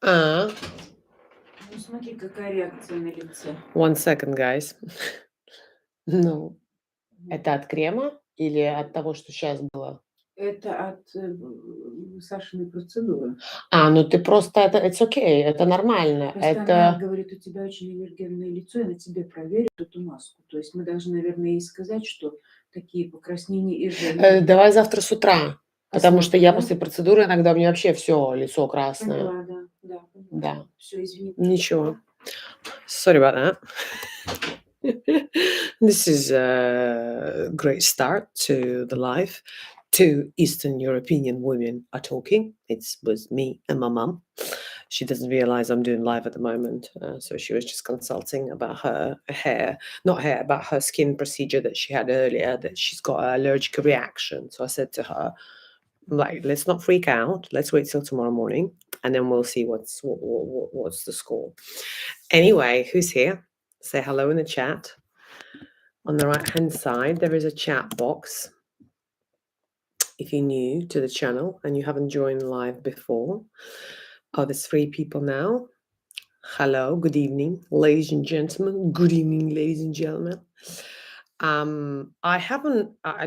А, Ну, смотри, какая реакция на лице. 1 second, guys. Ну, Мгм. это от крема или от того, что сейчас было? Это от, Сашиной процедуры. Ну ты просто it's okay, это нормально. Просто она Это говорит: "У тебя очень аллергенное лицо, и на тебе проверит эту маску". То есть мы должны, наверное, ей сказать, что такие покраснения и жжение. давай завтра с утра, потому что Завтра, я да? после процедуры иногда у меня вообще все лицо красное. Поняла, да, да, поняла. Да, Всё, извини, ничего. Sorry about that. This is a great start to the life. Two Eastern European women are talking. It's with me and my mum. She doesn't realize I'm doing live at the moment, so she was just consulting about her hair, not hair, about her skin procedure that she had earlier. That she's got an allergic reaction. So I said to her, like, let's not freak out. Let's wait till tomorrow morning, and then we'll see what's the score. Anyway, who's here? Say hello in the chat. On the right hand side, there is a chat box. If you're new to the channel and you haven't joined live before, there's 3 people now. Hello, good evening, ladies and gentlemen. Good evening, ladies and gentlemen. I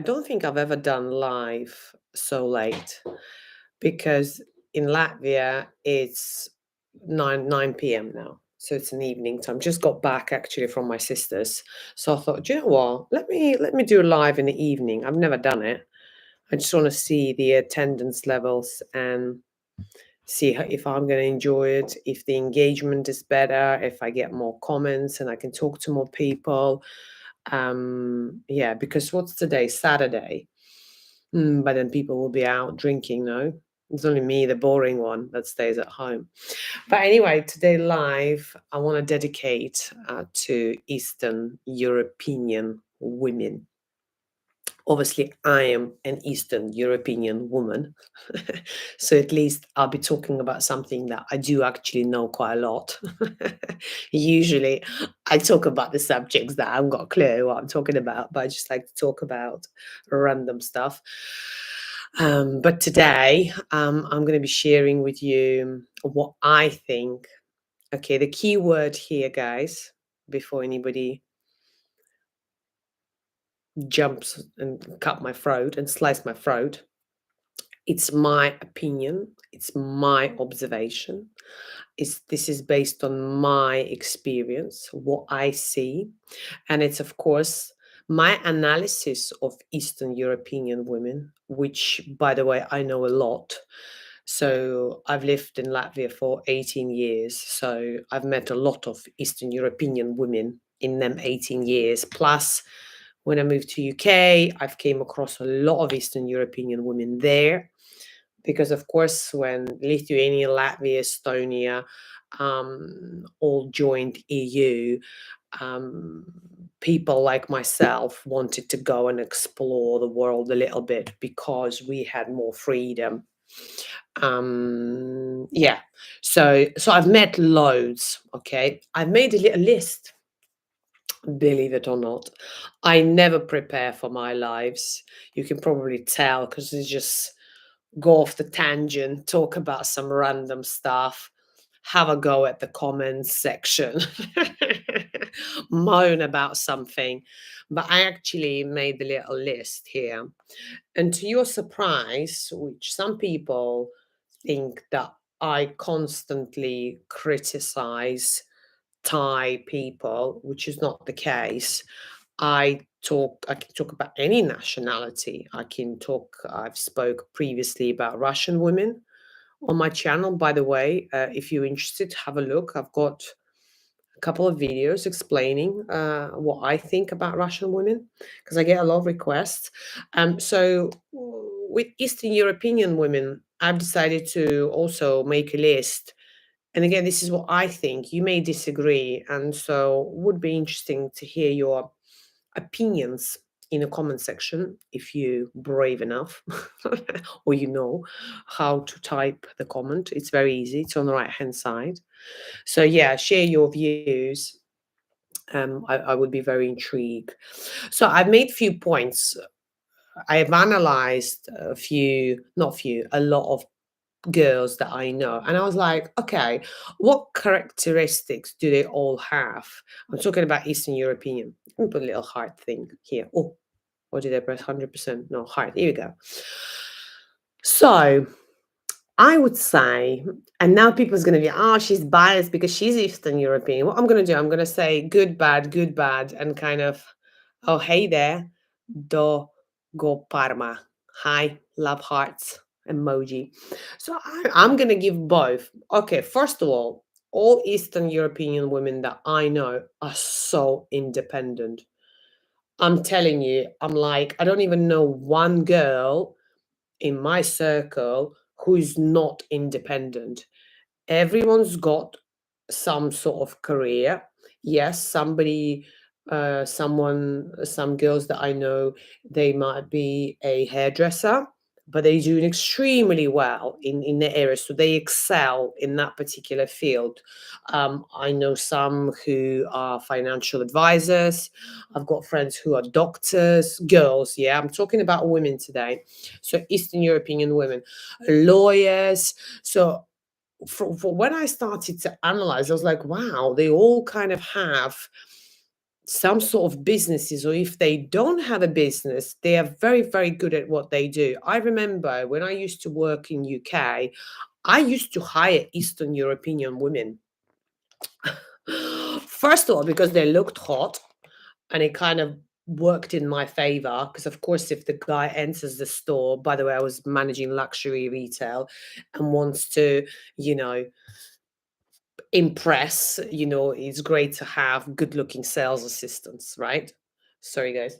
don't think I've ever done live so late because in Latvia it's 9 p.m. now. So it's an evening time. Just got back actually from my sister's. So I thought, do you know what? Let me do a live in the evening. I've never done it. I just want to see the attendance levels and see if I'm going to enjoy it, if the engagement is better, if I get more comments and I can talk to more people. Yeah, because what's today? Saturday. But then people will be out drinking, no? It's only me, the boring one, that stays at home. But anyway, today live, I want to dedicate to Eastern European women. Obviously, I am an Eastern European woman. So at least I'll be talking about something that I do actually know quite a lot. Usually, I talk about the subjects that I haven't got a clue what I'm talking about, but I just like to talk about random stuff. But today, I'm going to be sharing with you what I think. Okay, the key word here, guys, before anybody jumps and cut my throat and slice my throat, it's my opinion, it's my observation. This is based on my experience, what I see, and it's of course my analysis of Eastern European women, which by the way I know a lot. So I've lived in Latvia for 18 years, so I've met a lot of Eastern European women in them 18 years. Plus, when I moved to UK, I've came across a lot of Eastern European women there because of course when Lithuania, Latvia, Estonia all joined EU, um, people like myself wanted to go and explore the world a little bit because we had more freedom. Yeah, so I've met loads. Okay, I've made a little list. Believe it or not, I never prepare for my lives. You can probably tell because it's just go off the tangent, talk about some random stuff, have a go at the comments section, moan about something. But I actually made the little list here. And to your surprise, which some people think that I constantly criticize Thai people, which is not the case. I can talk about any nationality. I've spoke previously about Russian women on my channel. By the way, if you're interested, have a look. I've got a couple of videos explaining what I think about Russian women because I get a lot of requests. So with Eastern European women, I've decided to also make a list, and again, this is what I think. You may disagree, and so would be interesting to hear your opinions in the comment section if you're brave enough or you know how to type the comment. It's very easy. It's on the right hand side. So yeah, share your views. I would be very intrigued. So I've made few points. I have analyzed a lot of girls that I know, and I was like, okay, what characteristics do they all have? I'm talking about Eastern European. Let me put a little heart thing here. Oh, or did I press 100%? No, heart. Here we go. So I would say, and now people's going to be, oh, she's biased because she's Eastern European. What I'm going to do, I'm going to say good, bad, and kind of, oh, hey there, do go Parma. Hi, love hearts emoji. So I'm going to give both. Okay, first of all Eastern European women that I know are so independent. I'm telling you, I'm like, I don't even know one girl in my circle who is not independent. Everyone's got some sort of career. Yes, some girls that I know, they might be a hairdresser, but they do extremely well in their area, so they excel in that particular field. I know some who are financial advisors. I've got friends who are doctors, girls. Yeah, I'm talking about women today. So Eastern European women, lawyers. So for when I started to analyze, I was like, wow, they all kind of have some sort of businesses, or if they don't have a business, they are very, very good at what they do. I remember when I used to work in UK, I used to hire Eastern European women. First of all, because they looked hot, and it kind of worked in my favor because, of course, if the guy enters the store, by the way, I was managing luxury retail, and wants to, you know, impress, it's great to have good looking sales assistants, right? Sorry, guys.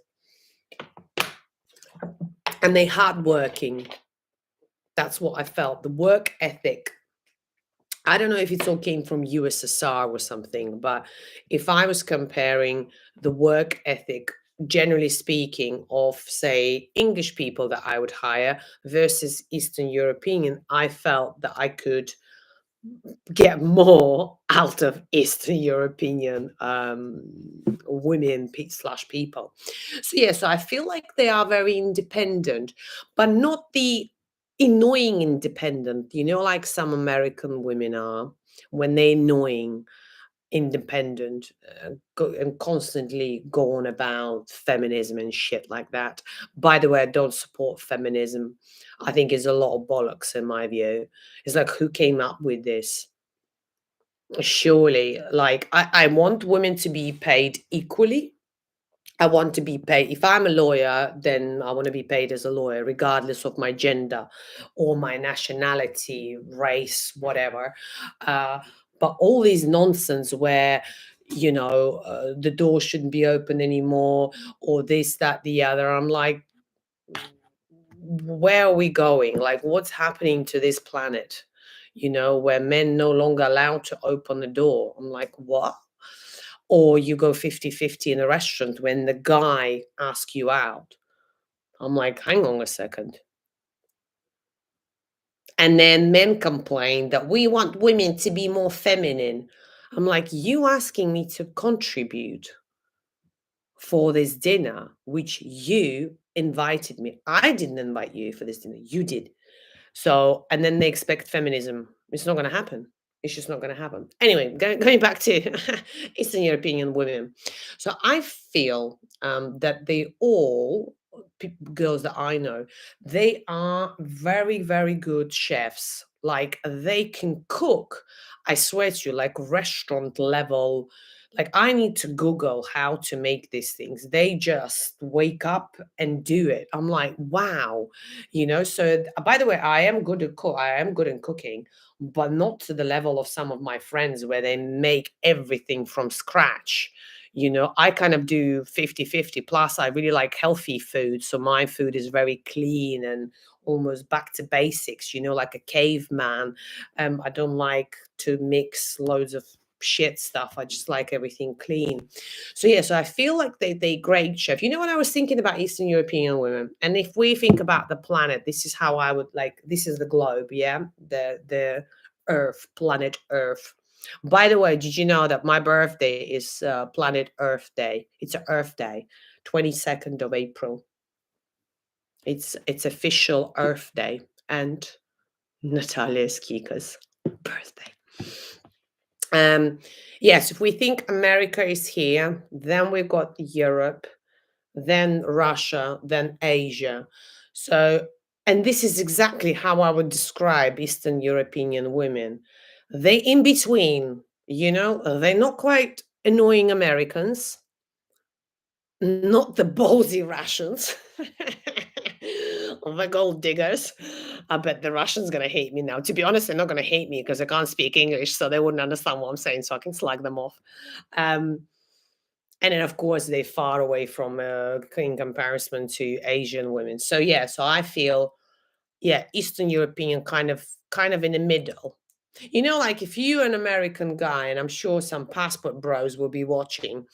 And they hardworking. That's what I felt. The work ethic. I don't know if it's all came from USSR or something, but if I was comparing the work ethic, generally speaking, of say English people that I would hire versus Eastern European, I felt that I could get more out of Eastern European women slash people. So yeah, so I feel like they are very independent, but not the annoying independent, like some American women are when they're annoying independent, and constantly go on about feminism and shit like that. By the way, I don't support feminism. I think it's a lot of bollocks in my view. It's like, who came up with this? Surely, like, I want women to be paid equally. I want to be paid. If I'm a lawyer, then I want to be paid as a lawyer, regardless of my gender or my nationality, race, whatever. Uh, but all these nonsense where, the door shouldn't be open anymore, or this, that, the other. I'm like, where are we going? Like, what's happening to this planet? Where men no longer allowed to open the door. I'm like, what? Or you go 50-50 in a restaurant when the guy asks you out. I'm like, hang on a second. And then men complain that we want women to be more feminine. I'm like, you asking me to contribute for this dinner, which you invited me. I didn't invite you for this dinner. You did. So, and then they expect feminism. It's not going to happen. It's just not going to happen. Anyway, going back to Eastern European women. So I feel that they all, girls that I know, they are very, very good chefs. Like, they can cook. I swear to you, like restaurant level. Like, I need to Google how to make these things. They just wake up and do it. I'm like, wow. So by the way, I am good at cook. I am good in cooking, but not to the level of some of my friends where they make everything from scratch. I kind of do 50-50. Plus, I really like healthy food, so my food is very clean and almost back to basics, like a caveman. I don't like to mix loads of shit stuff. I just like everything clean. So yeah, so I feel like they great chef. What I was thinking about Eastern European women, and if we think about the planet, this is how I would like. This is the globe, yeah, the Earth, planet Earth. By the way, did you know that my birthday is Planet Earth Day? It's a Earth Day, 22nd of April. It's official Earth Day, and Natalia's Kica's birthday. Yes, if we think America is here, then we've got Europe, then Russia, then Asia. So, and this is exactly how I would describe Eastern European women. They in between, they're not quite annoying Americans, not the ballsy Russians, the gold diggers. I bet the Russians gonna hate me now. To be honest, they're not gonna hate me because I can't speak English, so they wouldn't understand what I'm saying, so I can slag them off. Um, and then, of course, they're far away from in comparison to Asian women. So yeah, so I feel, yeah, Eastern European kind of in the middle. Like if you're an American guy, and I'm sure some passport bros will be watching,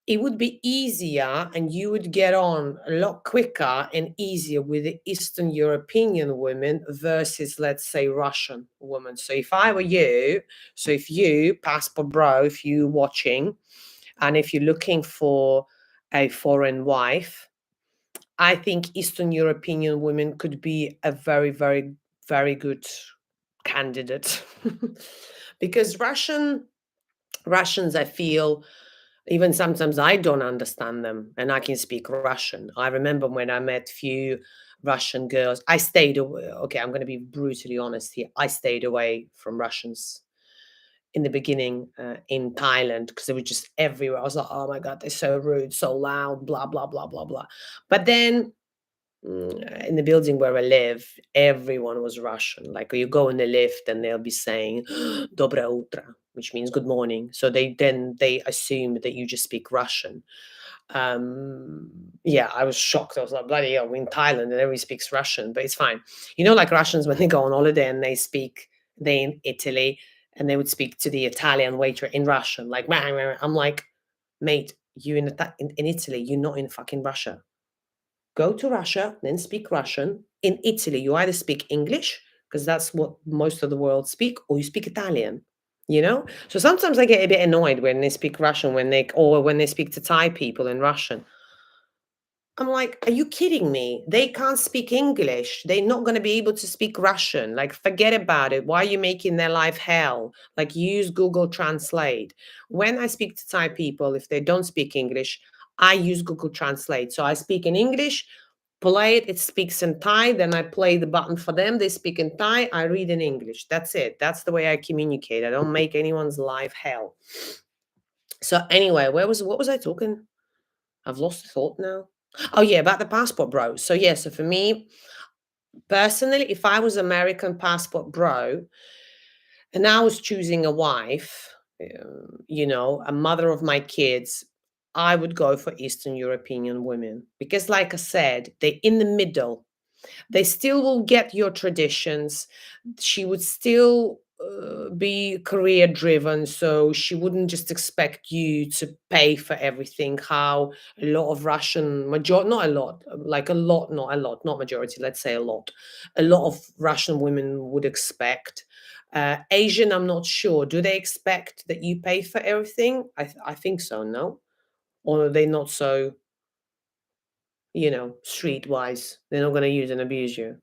it would be easier and you would get on a lot quicker and easier with the Eastern European women versus, let's say, Russian women. So if I were you, so if you, passport bro, if you watching, and if you're looking for a foreign wife, I think Eastern European women could be a very, very, very good candidate. Because Russians, I feel, even sometimes I don't understand them, and I can speak Russian. I remember when I met few Russian girls, I stayed away. Okay, I'm going to be brutally honest here. I stayed away from Russians in the beginning in Thailand because they were just everywhere. I was like, oh my God, they're so rude, so loud, blah, blah, blah, blah, blah. But then in the building where I live, everyone was Russian. Like you go in the lift and they'll be saying "Dobre utro," which means good morning. So they assume that you just speak Russian. Yeah, I was shocked. I was like, bloody hell, we're in Thailand and everybody speaks Russian, but it's fine. Like Russians when they go on holiday and they in Italy and they would speak to the Italian waiter in Russian, like "Rah, rah, rah." I'm like, mate, you in Italy, you're not in fucking Russia. Go to Russia, then speak Russian. In Italy, you either speak English, because that's what most of the world speak, or you speak Italian. So sometimes I get a bit annoyed when they speak Russian, or when they speak to Thai people in Russian. I'm like, are you kidding me? They can't speak English. They're not going to be able to speak Russian. Like, forget about it. Why are you making their life hell? Like, use Google Translate. When I speak to Thai people, if they don't speak English, I use Google Translate. So I speak in English, play it, it speaks in Thai, then I play the button for them. They speak in Thai, I read in English. That's it. That's the way I communicate. I don't make anyone's life hell. So anyway, what was I talking? I've lost the thought now. Oh yeah, about the passport bro. So yeah, so for me personally, if I was American passport bro and I was choosing a wife, a mother of my kids, I would go for Eastern European women because, like I said, they're in the middle. They still will get your traditions. She would still be career driven, so she wouldn't just expect you to pay for everything. How a lot of not a lot, like a lot, not a lot, not majority, let's say a lot of Russian women would expect. Asian, I'm not sure. Do they expect that you pay for everything? I think so, no? Or are they not so, streetwise? They're not going to use and abuse you.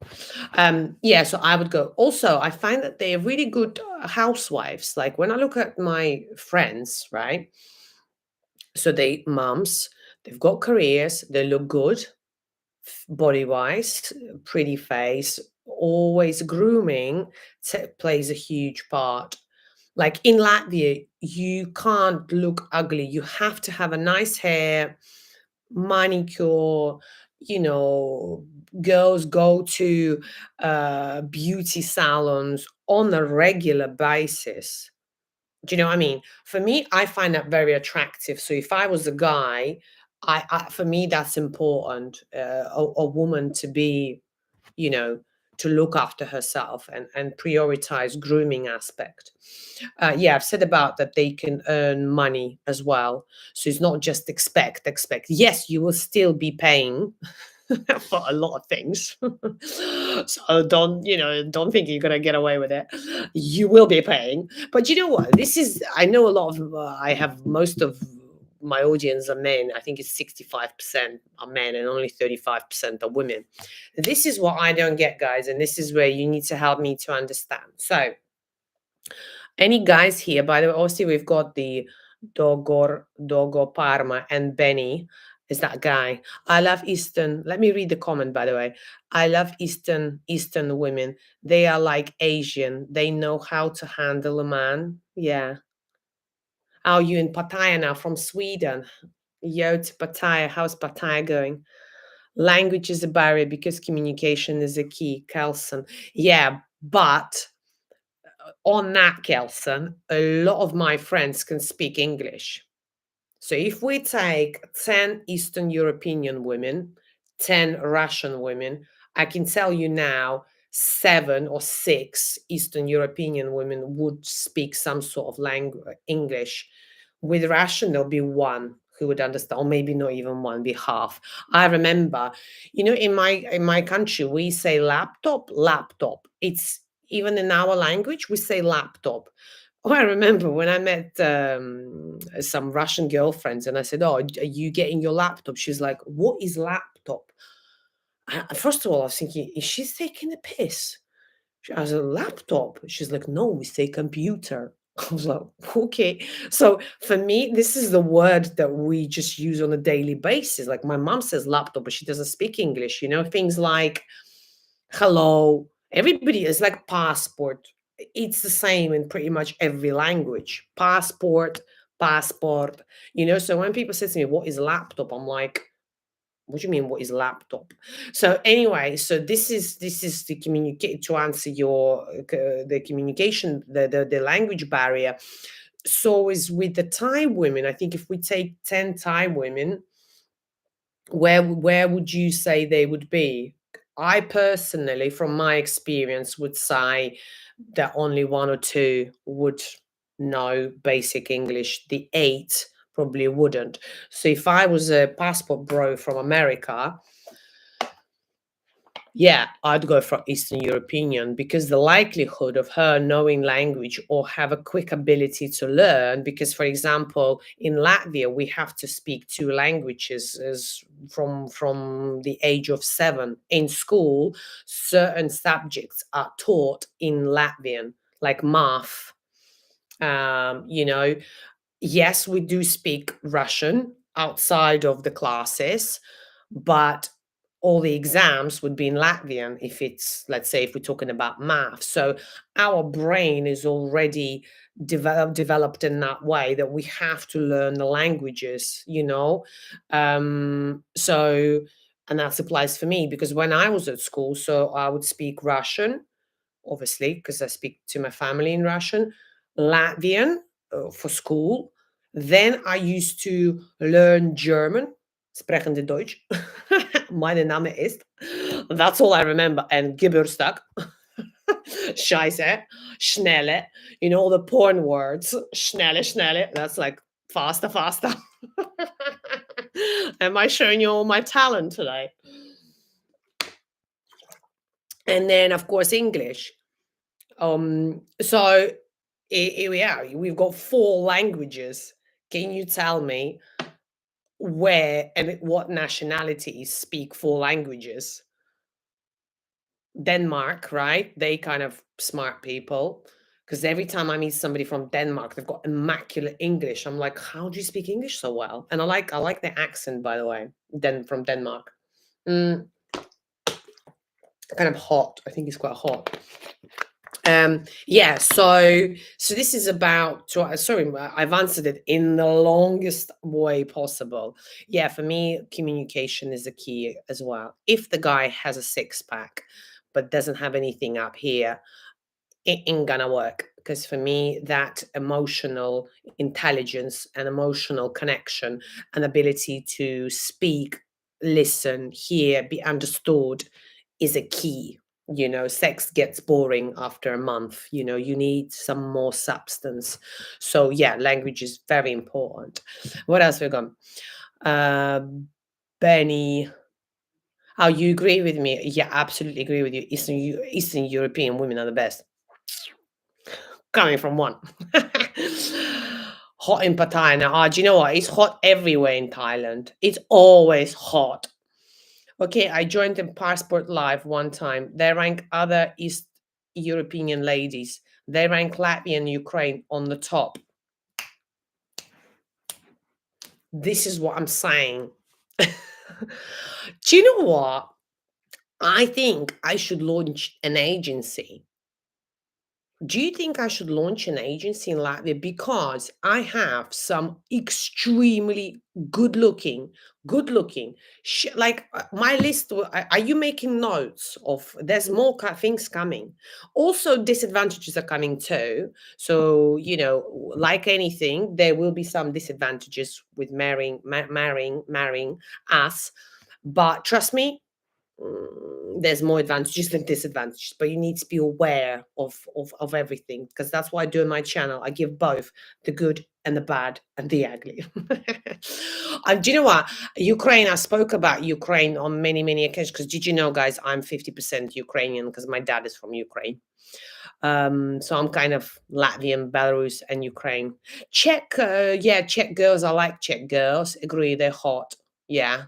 Yeah, so I would go. Also, I find that they're really good housewives. Like when I look at my friends, right? So they moms, they've got careers, they look good, body wise, pretty face, always grooming plays a huge part. Like in Latvia, you can't look ugly. You have to have a nice hair, manicure, you know, girls go to beauty salons on a regular basis. Do you know what I mean? For me, I find that very attractive. So if I was a guy, for me that's important. A woman to be, you know, to look after herself and prioritize grooming aspect. Yeah, I've said about that they can earn money as well. So it's not just expect. Yes, you will still be paying for a lot of things. So don't think you're gonna get away with it. You will be paying. But you know what? I know a lot of I have most of my audience are men. I think it's 65% are men and only 35% are women. This is what I don't get, guys, and this is where you need to help me to understand. So, any guys here? By the way, also we've got the Dogo Parma and Benny. Is that guy? I love Eastern. Let me read the comment, by the way. I love Eastern women. They are like Asian. They know how to handle a man. Yeah. Oh, you in Pattaya now from Sweden? Yo to Pattaya. How's Pattaya going? Language is a barrier because communication is a key. Kelson. Yeah, but on that, Kelson, a lot of my friends can speak English. So if we take 10 Eastern European women, 10 Russian women, I can tell you now 7 or 6 Eastern European women would speak some sort of language, English. With Russian, there'll be one who would understand, or maybe not even one, be half. I remember, in my country, we say laptop. It's even in our language, we say laptop. Oh, I remember when I met some Russian girlfriends and I said, "Oh, are you getting your laptop?" She's like, "What is laptop?" First of all, I was thinking, is she taking a piss? I was a laptop. She's like, "No, we say computer." I was like, okay. So for me, this is the word that we just use on a daily basis. Like my mom says laptop, but she doesn't speak English. Things like hello. Everybody is like passport. It's the same in pretty much every language. Passport. So when people say to me, "What is laptop?" I'm like, what do you mean? What is laptop? So anyway, so this is the communicate to answer your the communication, the language barrier. So is with the Thai women. I think if we take 10 Thai women, where would you say they would be? I personally, from my experience, would say that only 1 or 2 would know basic English. The 8 probably wouldn't. So if I was a passport bro from America, yeah, I'd go for Eastern European because the likelihood of her knowing language or have a quick ability to learn, because for example, in Latvia, we have to speak 2 languages as from the age of 7. In school, certain subjects are taught in Latvian, like math. You know, yes, we do speak Russian outside of the classes, but all the exams would be in Latvian if it's, let's say, if we're talking about math. So our brain is already developed in that way that we have to learn the languages. So, and that applies for me because when I was at school, so I would speak Russian, obviously, because I speak to my family in Russian, Latvian for school. Then I used to learn German, sprechende Deutsch. Meine Name ist. That's all I remember. And Geburtstag, Scheiße, Schnelle, all the porn words. Schnelle, Schnelle. That's like faster, faster. Am I showing you all my talent today? And then, of course, English. So here we are. We've got 4 languages. Can you tell me where and what nationalities speak 4 languages? Denmark, right? They kind of smart people. Because every time I meet somebody from Denmark, they've got immaculate English. I'm like, how do you speak English so well? And I like the accent, by the way, from Denmark. Kind of hot. I think it's quite hot. Yeah, so this is about sorry, I've answered it in the longest way possible. Yeah, for me, communication is the key as well. If the guy has a 6-pack but doesn't have anything up here, it ain't gonna work. Because for me, that emotional intelligence and emotional connection and ability to speak, listen, hear, be understood is a key. Sex gets boring after a month. You need some more substance. So yeah, language is very important. What else we got? Uh, Benny, oh, you agree with me? Yeah, absolutely agree with you. Eastern European women are the best. Coming from one. Hot in Pattaya now. Do you know what? It's hot everywhere in Thailand. It's always hot. Okay, I joined in Passport Live one time. They rank other East European ladies. They rank Latvia and Ukraine on the top. This is what I'm saying. Do you know what? I think I should launch an agency. Do you think I should launch an agency in Latvia? Because I have some extremely good looking, like my list. Are you making notes of? There's more things coming. Also, disadvantages are coming too. So like anything, there will be some disadvantages with marrying us. But trust me, there's more advantages than disadvantages, but you need to be aware of everything, because that's why I do in my channel. I give both the good and the bad and the ugly. And do you know what? Ukraine, I spoke about Ukraine on many occasions, because did you know, guys, I'm 50% Ukrainian because my dad is from Ukraine. So I'm kind of Latvian, Belarus, and Ukraine. Czech, yeah, Czech girls. I like Czech girls. Agree, they're hot. Yeah.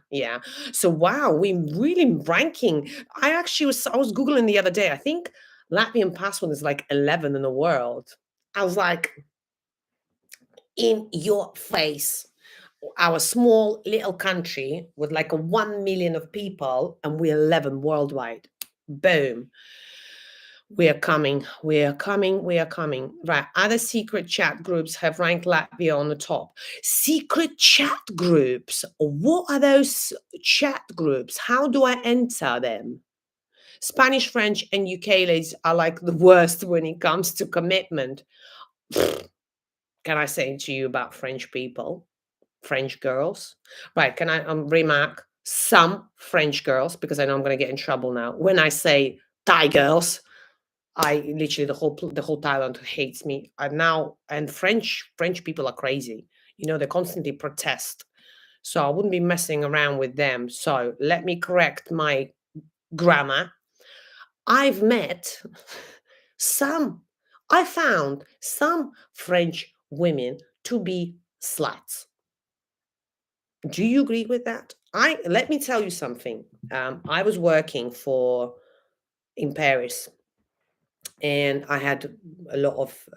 So wow, we really ranking. I was googling the other day. I think Latvian passport is like 11 in the world. I was like, in your face. Our small little country with like a 1 million of people, and we're 11 worldwide. Boom. We are coming. Right. Other secret chat groups have ranked Latvia on the top. Secret chat groups. What are those chat groups? How do I enter them? Spanish, French, and UK ladies are like the worst when it comes to commitment. Can I say to you about French people? French girls. Right. Can I remark some French girls, because I know I'm going to get in trouble now. When I say Thai girls, I literally the whole Thailand hates me. And French people are crazy. They constantly protest. So I wouldn't be messing around with them. So let me correct my grammar. I've met some. I found some French women to be sluts. Do you agree with that? Let me tell you something. I was working in Paris, and I had a lot of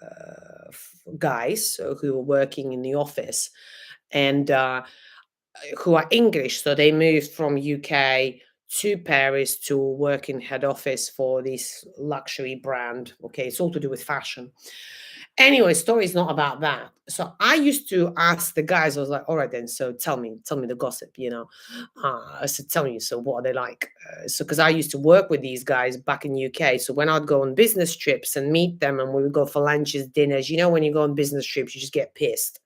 guys who were working in the office, and who are English. So they moved from UK to Paris to work in head office for this luxury brand. Okay, it's all to do with fashion. Anyway, story is not about that. So I used to ask the guys. I was like, "All right, then. So tell me the gossip." I said, "Tell me. So what are they like?" So because I used to work with these guys back in UK. So when I'd go on business trips and meet them, and we would go for lunches, dinners. When you go on business trips, you just get pissed.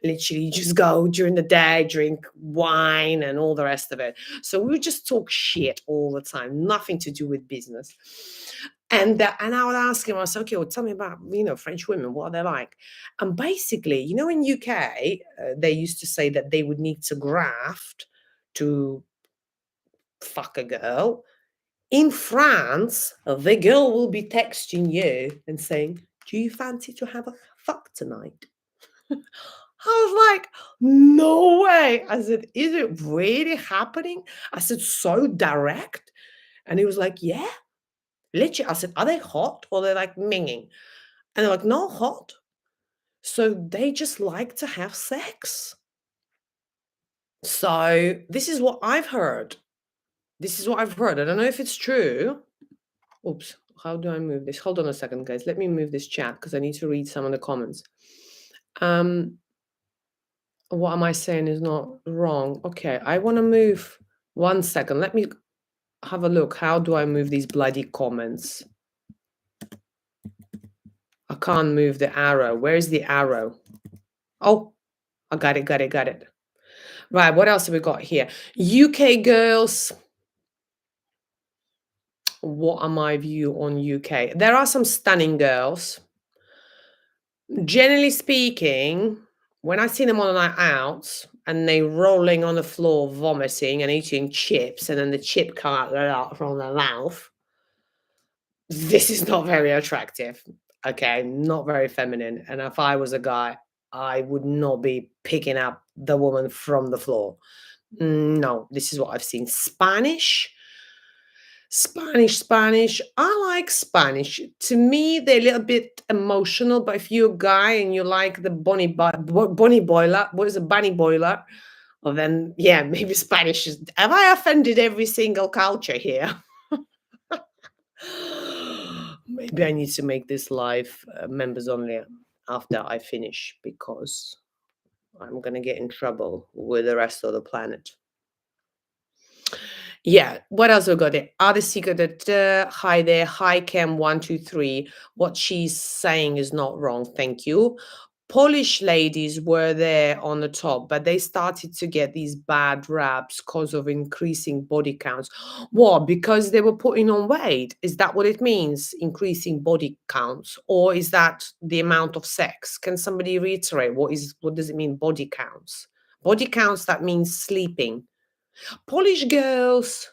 Literally, you just go during the day, drink wine, and all the rest of it. So we would just talk shit all the time, nothing to do with business. And I would ask him, I said, "Okay, well, tell me about, French women. What are they like?" And basically, in UK, they used to say that they would need to graft to fuck a girl. In France, the girl will be texting you and saying, "Do you fancy to have a fuck tonight?" I was like, "No way." I said, "Is it really happening?" I said, "So direct?" And he was like, "Yeah." Literally, I said, "Are they hot or they're like minging?" And they're like, "No, hot." So they just like to have sex. So this is what I've heard. I don't know if it's true. Oops. How do I move this? Hold on a second, guys. Let me move this chat because I need to read some of the comments. What am I saying is not wrong? Okay, I want to move. 1 second. Let me have a look. How do I move these bloody comments? I can't move the arrow. Where is the arrow? Oh, I got it. Right, what else have we got here? UK girls. What are my view on UK? There are some stunning girls. Generally speaking, when I see them on a night out and they rolling on the floor, vomiting and eating chips, and then the chip come out from their mouth, this is not very attractive. Okay, not very feminine. And if I was a guy, I would not be picking up the woman from the floor. No, this is what I've seen. Spanish. I like Spanish. To me, they're a little bit emotional, but if you're a guy and you like the Bonnie Boiler, what is a Bunny Boiler? Well, then, yeah, maybe Spanish is. Have I offended every single culture here? Maybe I need to make this live members only after I finish because I'm going to get in trouble with the rest of the planet. Yeah, what else we got there? Other secret that hi there, hi Cam123. What she's saying is not wrong, thank you. Polish ladies were there on the top, but they started to get these bad raps because of increasing body counts. What? Because they were putting on weight? Is that what it means, increasing body counts? Or is that the amount of sex? Can somebody reiterate what does it mean, body counts? Body counts, that means sleeping. Polish girls,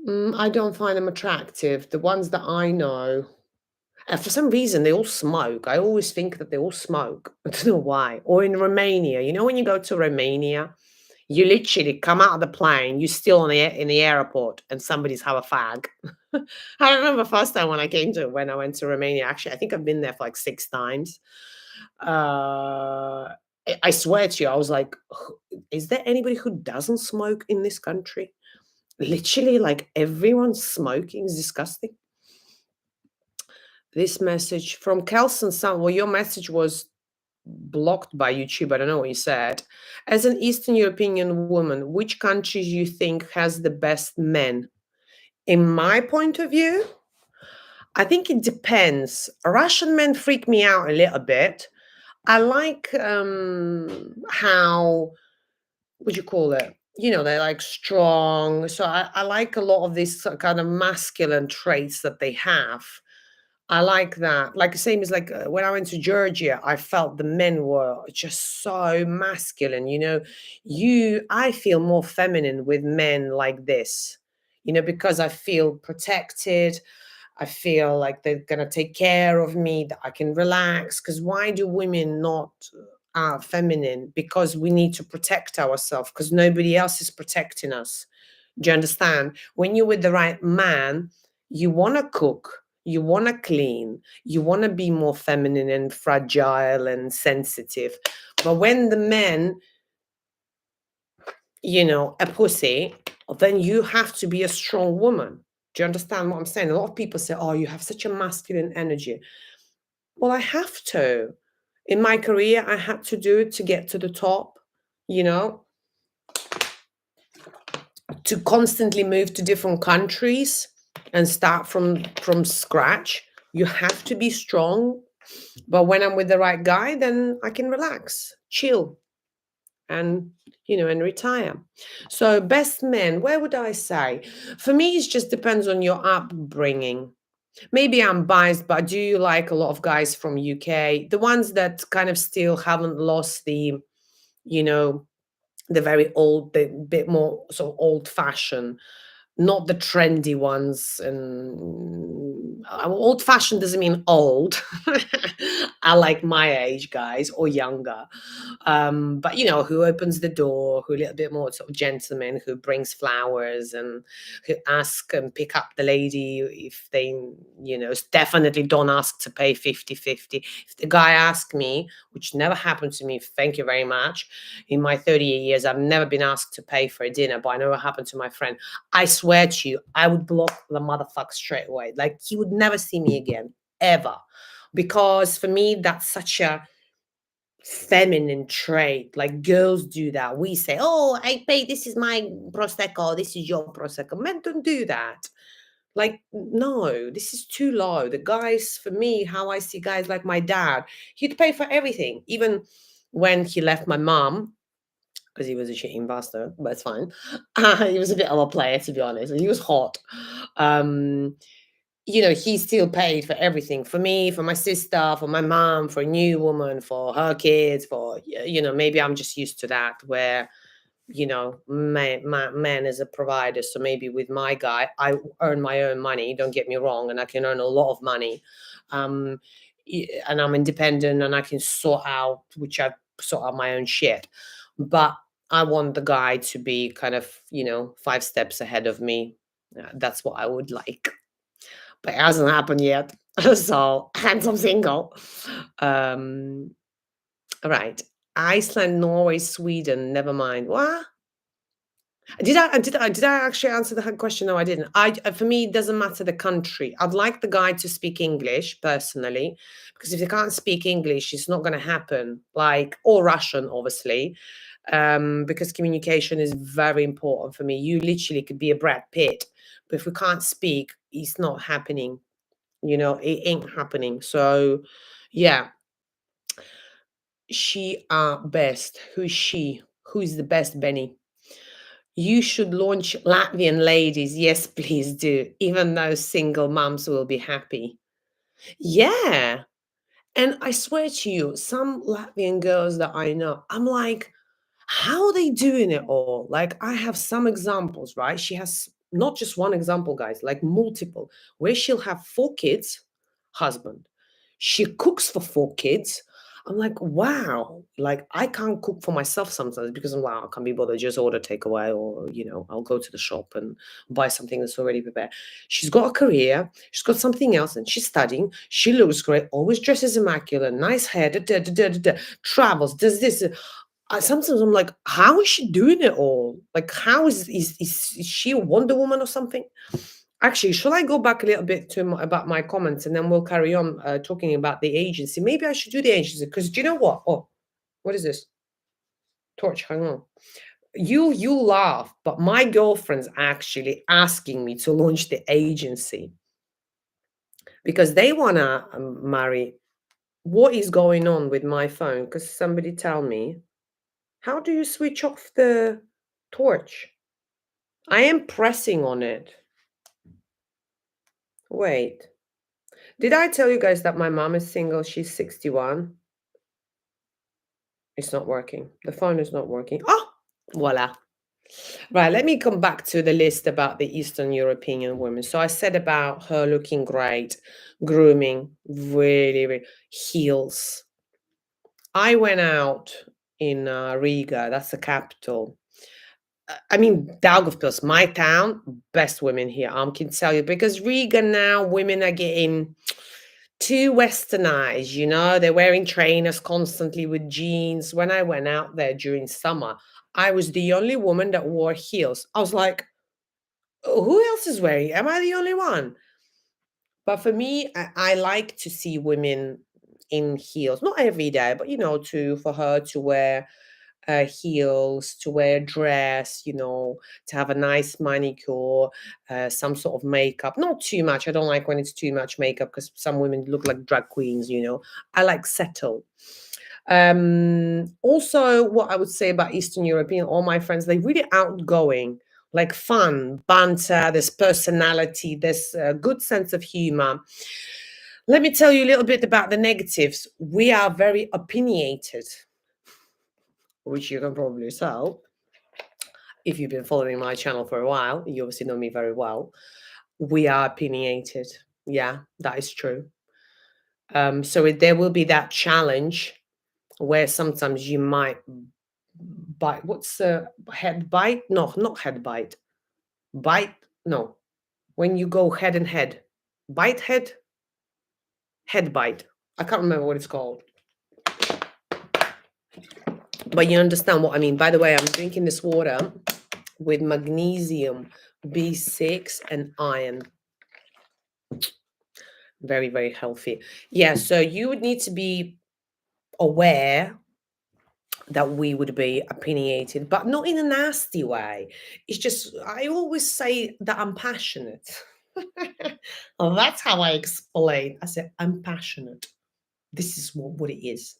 I don't find them attractive. The ones that I know, and for some reason, they all smoke. I always think that they all smoke. I don't know why. Or in Romania, when you go to Romania, you literally come out of the plane, you're still in the airport, and somebody's have a fag. I remember first time when I went to Romania. Actually, I think I've been there for like 6 times. I swear to you, I was like, is there anybody who doesn't smoke in this country? Literally, like everyone's smoking is disgusting. This message from Kelson Sound. Well, your message was blocked by YouTube. I don't know what you said. As an Eastern European woman, which countries you think has the best men? In my point of view, I think it depends. Russian men freak me out a little bit. I like how, what do you call it? They're like strong. So I like a lot of these kind of masculine traits that they have. I like that. Like, same as like when I went to Georgia, I felt the men were just so masculine. I feel more feminine with men like this, because I feel protected. I feel like they're going to take care of me, that I can relax. Because why do women not are feminine? Because we need to protect ourselves because nobody else is protecting us. Do you understand? When you're with the right man, you want to cook, you want to clean, you want to be more feminine and fragile and sensitive. But when the man, a pussy, then you have to be a strong woman. Do you understand what I'm saying? A lot of people say, oh, you have such a masculine energy. Well, I have to. In my career, I had to do it to get to the top, to constantly move to different countries and start from scratch. You have to be strong. But when I'm with the right guy, then I can relax, chill, and and retire. So best men, where would I say? For me, it just depends on your upbringing. Maybe I'm biased, but do you like a lot of guys from UK? The ones that kind of still haven't lost you know, the very old, bit more sort of old fashioned, not the trendy ones. And old fashioned doesn't mean old. I like my age guys or younger. But who opens the door, who a little bit more sort of gentleman, who brings flowers and who ask and pick up the lady if they, definitely don't ask to pay 50-50. If the guy asks me, which never happened to me, thank you very much. In my 38 years, I've never been asked to pay for a dinner, but I know what happened to my friend. I swear to you, I would block the motherfucker straight away. Like, he would never see me again, ever. Because for me, that's such a feminine trait. Like, girls do that. We say, oh, I pay, this is my Prosecco, this is your Prosecco. Men don't do that. Like, no, this is too low. The guys, for me, how I see guys like my dad, he'd pay for everything. Even when he left my mom, because he was a cheating bastard, but it's fine. He was a bit of a player, to be honest. And he was hot. Um, he still paid for everything, for me, for my sister, for my mom, for a new woman, for her kids, for, maybe I'm just used to that where, man is a provider. So maybe with my guy, I earn my own money, don't get me wrong, and I can earn a lot of money. Um, and I'm independent and I can sort out my own shit. But I want the guy to be kind of, 5 steps ahead of me. That's what I would like. But it hasn't happened yet. So, hence I'm single. Um, all right. Iceland, Norway, Sweden. Never mind. What? Did I actually answer the question? No, I didn't. For me, it doesn't matter the country. I'd like the guy to speak English personally, because if they can't speak English, it's not going to happen. Like, or Russian, obviously, because communication is very important for me. You literally could be a Brad Pitt, but if we can't speak, it's not happening. It ain't happening. So, yeah, she are best. Who's she? Who's the best, Benny? You should launch Latvian ladies. Yes, please do. Even though single moms will be happy. Yeah. And I swear to you, some Latvian girls that I know, I'm like, how are they doing it all? Like, I have some examples, right? She has not just one example, guys, like multiple, where she'll have 4 kids, husband. She cooks for 4 kids. I'm like, wow, like I can't cook for myself sometimes because I'm like, I can't be bothered, just order takeaway, or, I'll go to the shop and buy something that's already prepared. She's got a career, she's got something else, and she's studying. She looks great, always dresses immaculate, nice hair, travels, does this. Sometimes I'm like, how is she doing it all? Like, how is she a Wonder Woman or something? Actually, shall I go back a little bit about my comments, and then we'll carry on talking about the agency? Maybe I should do the agency, because do you know what? Oh, what is this? Torch, hang on. You laugh, but my girlfriend's actually asking me to launch the agency because they want to marry. What is going on with my phone? Because somebody tell me. How do you switch off the torch? I am pressing on it. Wait. Did I tell you guys that my mom is single? She's 61. It's not working. The phone is not working. Oh, voila. Right, let me come back to the list about the Eastern European women. So I said about her looking great, grooming, really, really, heels. I went out in Riga, that's the capital. I mean, Daugavpils, my town, best women here. I can tell you, because Riga now, women are getting too westernized. They're wearing trainers constantly with jeans. When I went out there during summer, I was the only woman that wore heels. I was like, "Oh, who else is wearing? Am I the only one?" But for me, I like to see women in heels, not every day, but for her to wear heels, to wear a dress, to have a nice manicure, some sort of makeup. Not too much. I don't like when it's too much makeup, because some women look like drag queens. I like settle. Also, what I would say about Eastern European, all my friends, they're really outgoing, like fun, banter, there's personality, there's a good sense of humor. Let me tell you a little bit about the negatives. We are very opinionated, which you can probably tell. If you've been following my channel for a while, you obviously know me very well. We are opinionated. Yeah, that is true. So there will be that challenge where sometimes you might bite. What's head bite? No, not head bite. Bite? No. When you go head and head. Bite head? Head bite. I can't remember what it's called. But you understand what I mean. By the way, I'm drinking this water with magnesium, B6, and iron. Very, very healthy. Yeah, so you would need to be aware that we would be opinionated, but not in a nasty way. It's just, I always say that I'm passionate. Well, that's how I explain. I say, I'm passionate. This is what it is.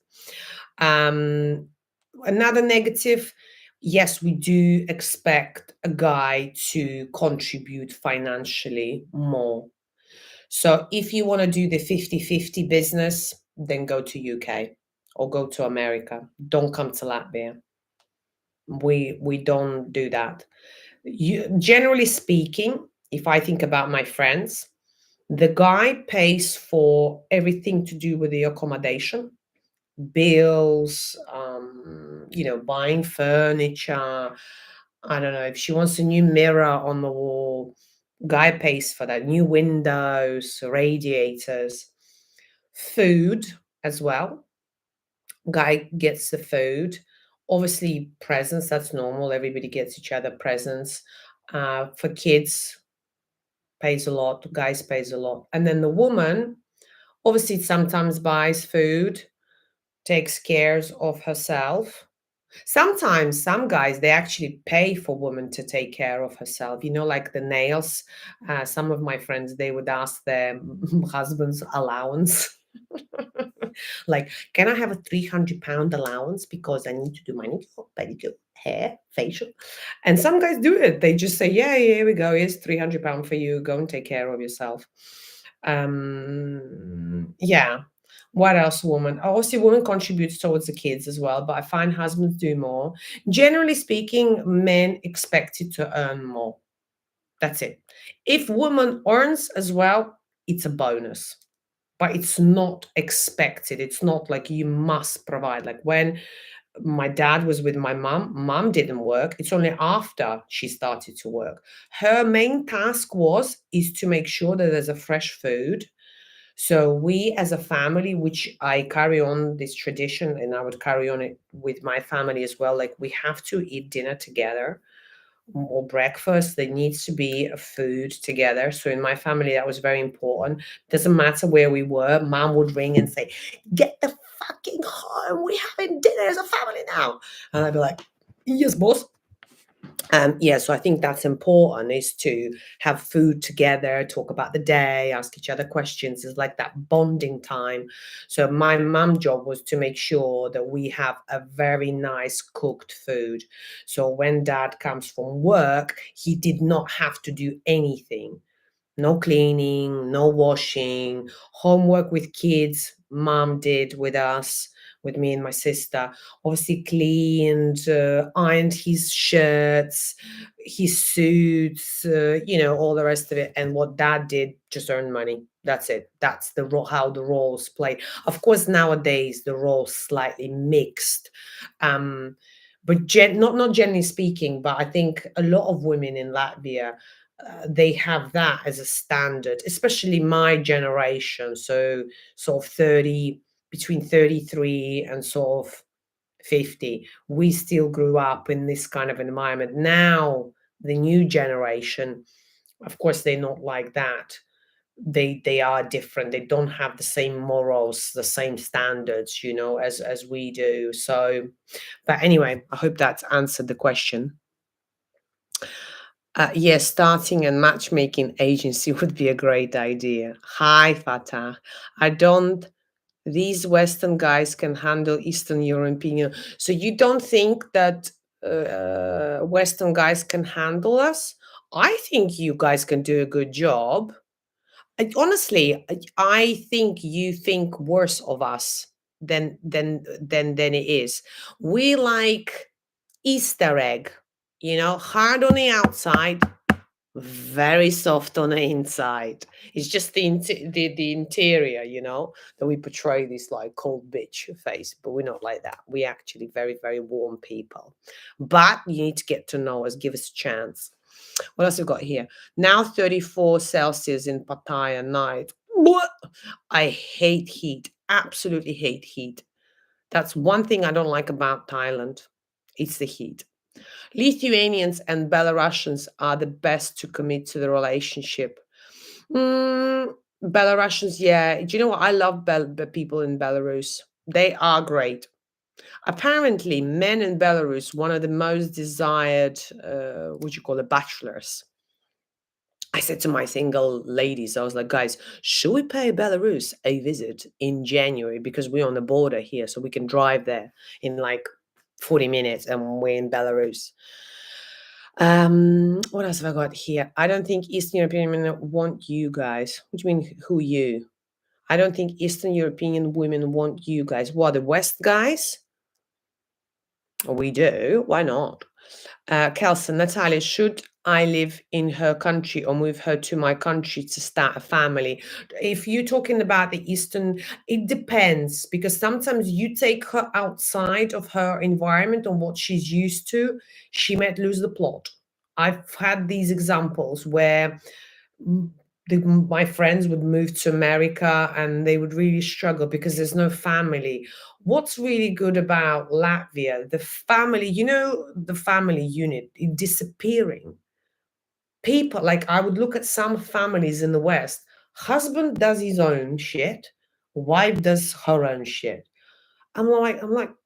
Another negative, yes, we do expect a guy to contribute financially more. So if you want to do the 50-50 business, then go to UK or go to America. Don't come to Latvia. We don't do that. Generally speaking, if I think about my friends, The guy pays for everything to do with the accommodation, bills, buying furniture. I don't know if she wants a new mirror on the wall. Guy pays for that. New windows, radiators, food as well. Guy gets the food. Obviously, presents, that's normal. Everybody gets each other presents. For kids, pays a lot. Guys pays a lot. And then the woman, obviously, sometimes buys food, takes cares of herself. Sometimes some guys they actually pay for women to take care of herself. Like the nails. Some of my friends they would ask their husband's allowance. Like, can I have a £300 allowance because I need to do manicure, pedicure, hair, facial? And some guys do it. They just say, yeah, here we go. Here's £300 for you. Go and take care of yourself. Yeah. What else, woman? Obviously, women contributes towards the kids as well, but I find husbands do more. Generally speaking, men expected to earn more. That's it. If woman earns as well, it's a bonus, but it's not expected. It's not like you must provide. Like when my dad was with my mom didn't work. It's only after she started to work. Her main task is to make sure that there's a fresh food. So we as a family, which I carry on this tradition and I would carry on it with my family as well, like we have to eat dinner together or breakfast. There needs to be a food together. So in my family, that was very important. Doesn't matter where we were, mom would ring and say, get the fucking home. We're having dinner as a family now. And I'd be like, yes, boss. Yeah, so I think that's important is to have food together, talk about the day, ask each other questions. It's like that bonding time. So my mum job was to make sure that we have a very nice cooked food. So when dad comes from work, he did not have to do anything. No cleaning, no washing, homework with kids, mom did with us, with me and my sister. Obviously, cleaned, ironed his shirts, his suits, all the rest of it. And what dad did, just earn money. That's it. That's how the roles played. Of course, nowadays the roles slightly mixed. But not generally speaking, but I think a lot of women in Latvia they have that as a standard, especially my generation. So sort of 30, between 33 and sort of 50, we still grew up in this kind of environment. Now, the new generation, of course, they're not like that. They are different. They don't have the same morals, the same standards, as we do. So, but anyway, I hope that's answered the question. Yes, starting a matchmaking agency would be a great idea. Hi, Fatah. I don't, these Western guys can handle Eastern European. So you don't think that Western guys can handle us? I think you guys can do a good job. Honestly, I think you think worse of us than it is. We like Easter egg, hard on the outside, very soft on the inside. It's just the interior, that we portray this like cold bitch face, but we're not like that. We're actually very, very warm people. But you need to get to know us, give us a chance. What else we got here? Now 34 Celsius in Pattaya night. What? I hate heat. Absolutely hate heat. That's one thing I don't like about Thailand. It's the heat. Lithuanians and Belarusians are the best to commit to the relationship. Belarusians, yeah. Do you know what? I love the people in Belarus. They are great. Apparently, men in Belarus, one of the most desired, what you call it, bachelors. I said to my single ladies, I was like, guys, should we pay Belarus a visit in January? Because we're on the border here, so we can drive there in like 40 minutes and we're in Belarus. What else have I got here? I don't think Eastern European women want you guys. What do you mean, who you? I don't think Eastern European women want you guys. What, the West guys? We do. Why not? Kelson, Natalia, should I live in her country or move her to my country to start a family? If you're talking about the Eastern, it depends, because sometimes you take her outside of her environment and what she's used to, she might lose the plot. I've had these examples where my friends would move to America and they would really struggle because there's no family. What's really good about Latvia, the family, the family unit disappearing. People, like, I would look at some families in the West, husband does his own shit, wife does her own shit. I'm like,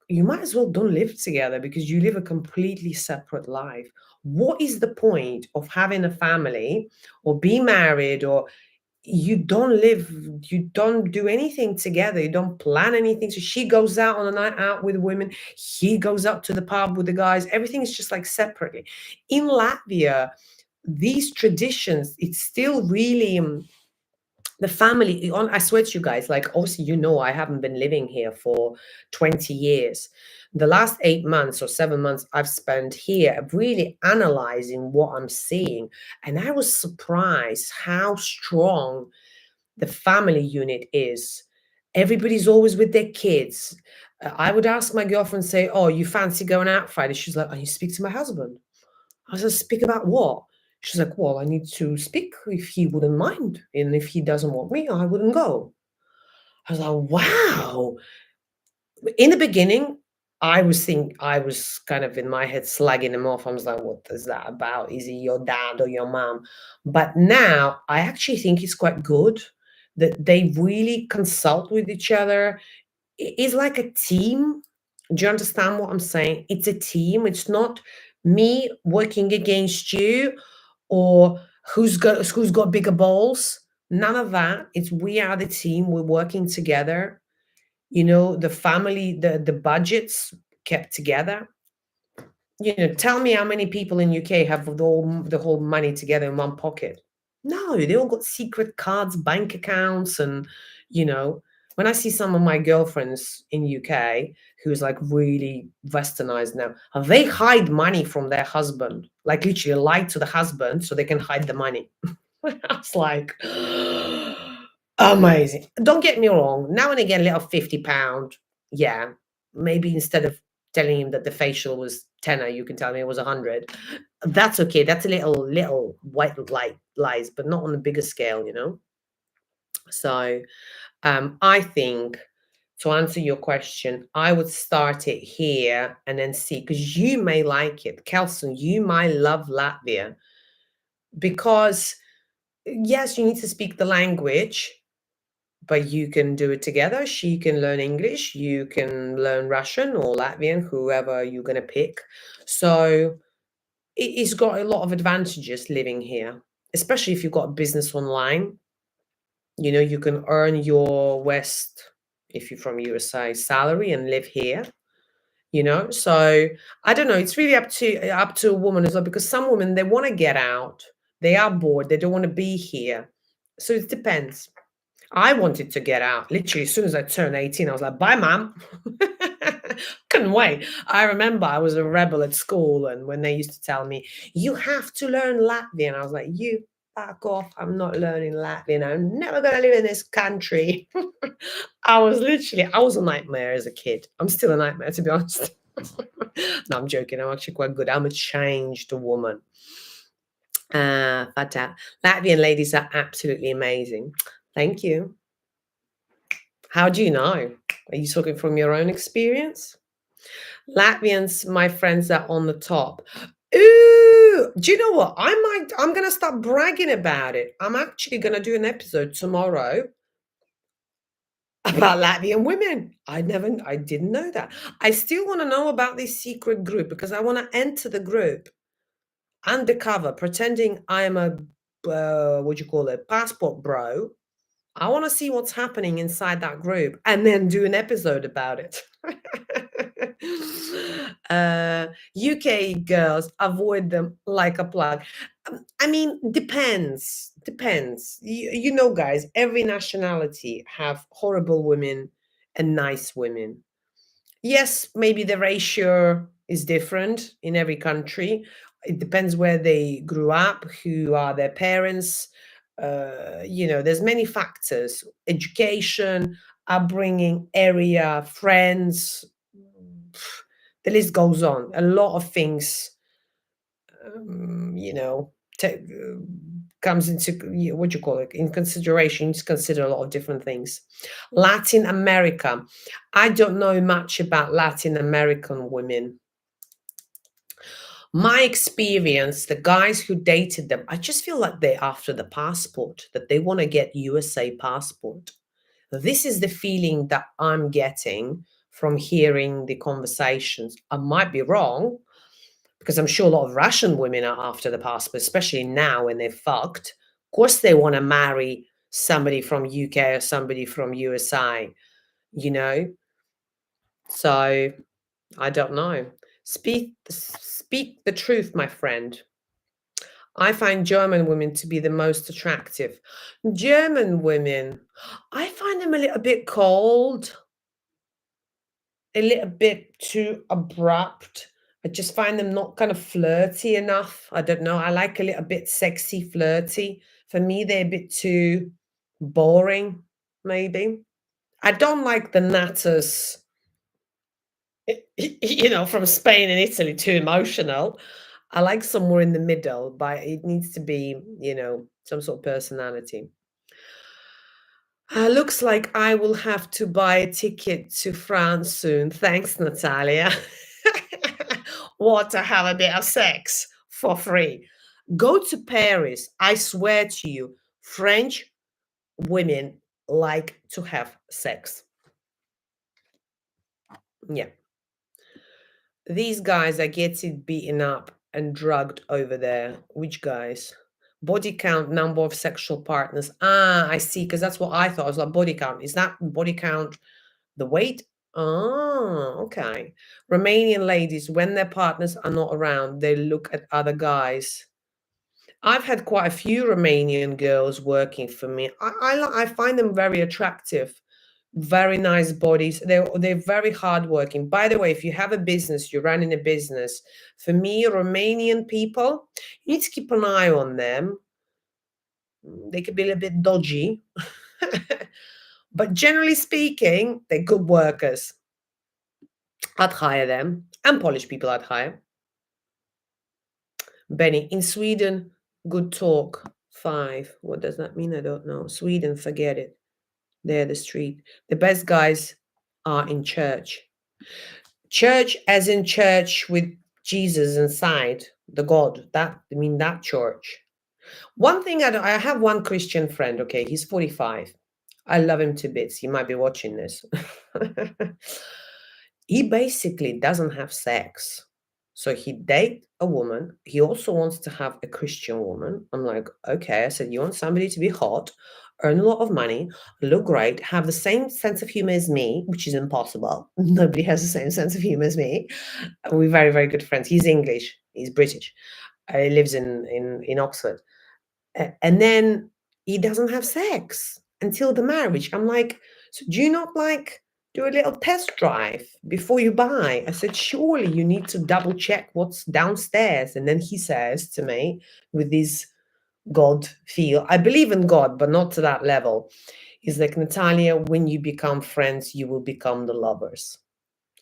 you might as well don't live together because you live a completely separate life. What is the point of having a family or be married, or you don't live, you don't do anything together, you don't plan anything? So she goes out on a night out with women, he goes out to the pub with the guys, everything is just like separately. In Latvia, these traditions, it's still really the family on. I swear to you guys, like, obviously, I haven't been living here for 20 years. The last 8 months or 7 months I've spent here really analyzing what I'm seeing, and I was surprised how strong the family unit is. Everybody's always with their kids. I would ask my girlfriend, say, oh, you fancy going out Friday? She's like, oh, you speak to my husband. I said, speak about what? She's like, well, I need to speak if he wouldn't mind. And if he doesn't want me, I wouldn't go. I was like, wow. In the beginning, I was kind of in my head slagging him off. I was like, what is that about? Is he your dad or your mom? But now I actually think it's quite good that they really consult with each other. It's like a team. Do you understand what I'm saying? It's a team. It's not me working against you, or who's got bigger balls. None of that. It's we are the team. We're working together. The family, the budgets kept together. Tell me how many people in UK have the whole money together in one pocket. No, they all got secret cards, bank accounts, and you know, when I see some of my girlfriends in UK who's like really westernized now, they hide money from their husband, like literally lie to the husband so they can hide the money. I was like, amazing. Don't get me wrong. Now and again, a little £50. Yeah, maybe instead of telling him that the facial was tenner, you can tell me it was 100. That's okay. That's a little white lies, but not on a bigger scale. So I think, to answer your question, I would start it here and then see, because you may like it. Kelson, you might love Latvia because, yes, you need to speak the language, but you can do it together. She can learn English, you can learn Russian or Latvian, whoever you're going to pick. So it's got a lot of advantages living here, especially if you've got a business online. You can earn your West, if you're from USA, salary and live here. So I don't know. It's really up to a woman as well, because some women, they want to get out, they are bored, they don't want to be here. So it depends. I wanted to get out. Literally, as soon as I turned 18, I was like, bye, mom. Couldn't wait. I remember I was a rebel at school, and when they used to tell me, you have to learn Latvian, I was like, you fuck off. I'm not learning Latvian. I'm never going to live in this country. I was a nightmare as a kid. I'm still a nightmare, to be honest. No, I'm joking. I'm actually quite good. I'm a changed woman. But Latvian ladies are absolutely amazing. Thank you. How do you know? Are you talking from your own experience? Latvians, my friends, are on the top. Ooh, do you know what? I'm gonna start bragging about it. I'm actually gonna do an episode tomorrow about Latvian women. I didn't know that. I still want to know about this secret group because I want to enter the group undercover, pretending I'm a what do you call it, passport bro. I want to see what's happening inside that group and then do an episode about it. UK girls, avoid them like a plug. I mean, depends. Guys, every nationality have horrible women and nice women. Yes, maybe the ratio is different in every country. It depends where they grew up, who are their parents. There's many factors: education, upbringing, area, friends. The list goes on. A lot of things, um, you know, ta- comes into what you call it in consideration. You consider a lot of different things. Latin America. I don't know much about Latin American women. My experience, the guys who dated them, I just feel like they're after the passport, that they want to get USA passport. This is the feeling that I'm getting from hearing the conversations. I might be wrong, because I'm sure a lot of Russian women are after the passport, especially now when they're fucked. Of course, they want to marry somebody from UK or somebody from USA, you know? So I don't know. Speak the truth, my friend. I find German women to be the most attractive. German women, I find them a little bit cold, a little bit too abrupt. I just find them not kind of flirty enough. I don't know. I like a little bit sexy, flirty. For me, they're a bit too boring, maybe. I don't like the natters, from Spain and Italy, too emotional. I like somewhere in the middle, but it needs to be, some sort of personality. Looks like I will have to buy a ticket to France soon. Thanks, Natalia. Want to have a bit of sex for free? Go to Paris. I swear to you, French women like to have sex. Yeah. These guys are getting beaten up and drugged over there. Which guys? Body count, number of sexual partners. Ah, I see, because that's what I thought. I was like, body count. Is that body count the weight? Oh, okay. Romanian ladies, when their partners are not around, they look at other guys. I've had quite a few Romanian girls working for me. I find them very attractive, very nice bodies. They're very hardworking. By the way, if you have a business, you're running a business. For me, Romanian people, you need to keep an eye on them. They could be a little bit dodgy, but generally speaking, they're good workers. I'd hire them, and Polish people I'd hire. Benny, in Sweden, good talk. 5. What does that mean? I don't know. Sweden, forget it. They're the street. The best guys are in church. Church as in church with Jesus inside, the God. That church. One thing I have one Christian friend, okay, he's 45. I love him to bits. He might be watching this. He basically doesn't have sex. So he date a woman. He also wants to have a Christian woman. I'm like, okay. I said, you want somebody to be hot, earn a lot of money, look great, have the same sense of humor as me, which is impossible. Nobody has the same sense of humor as me. We're very, very good friends. He's English. He's British. He lives in Oxford. And then he doesn't have sex until the marriage. I'm like, so do you not do a little test drive before you buy? I said, surely you need to double check what's downstairs. And then he says to me with this God feel, I believe in God, but not to that level. He's like, Natalia, when you become friends, you will become the lovers.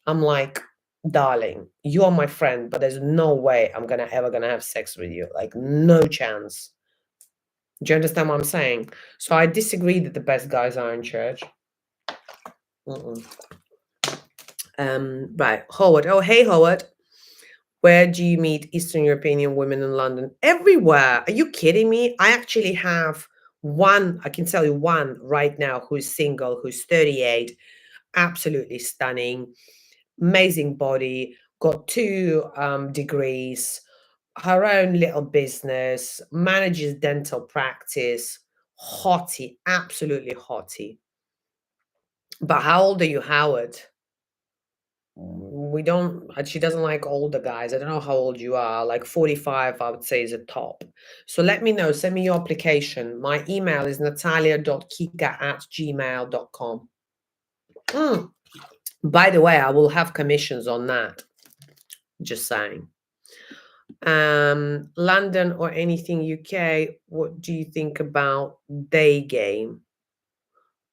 I'm like, darling, you are my friend, but there's no way I'm ever gonna have sex with you. Like, no chance. Do you understand what I'm saying? So I disagree that the best guys are in church. Right, Howard. Oh, hey, Howard. Where do you meet Eastern European women in London? Everywhere. Are you kidding me? I actually have one, I can tell you one right now who's single, who's 38, absolutely stunning, amazing body, got 2 degrees, her own little business, manages dental practice, hottie, absolutely hottie. But how old are you, Howard? She doesn't like older guys. I don't know how old you are. Like 45, I would say, is a top. So let me know. Send me your application. My email is natalia.kica@gmail.com. By the way, I will have commissions on that. Just saying. London or anything UK, what do you think about day game?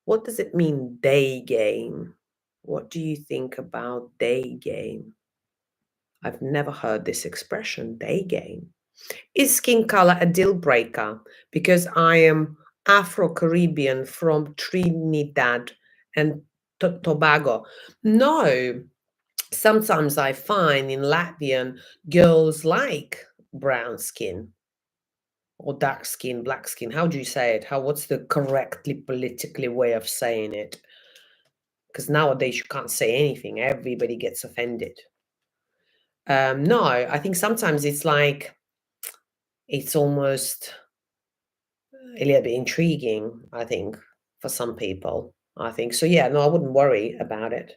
What does it mean, day game? What do you think about day game? I've never heard this expression, day game. Is skin color a deal breaker? Because I am Afro-Caribbean from Trinidad and Tobago. No, sometimes I find in Latvian girls like brown skin or dark skin, black skin. How do you say it? What's the correctly politically way of saying it? Because nowadays you can't say anything. Everybody gets offended. No, I think sometimes it's like, it's almost a little bit intriguing, I think, for some people. I think so. Yeah, no, I wouldn't worry about it.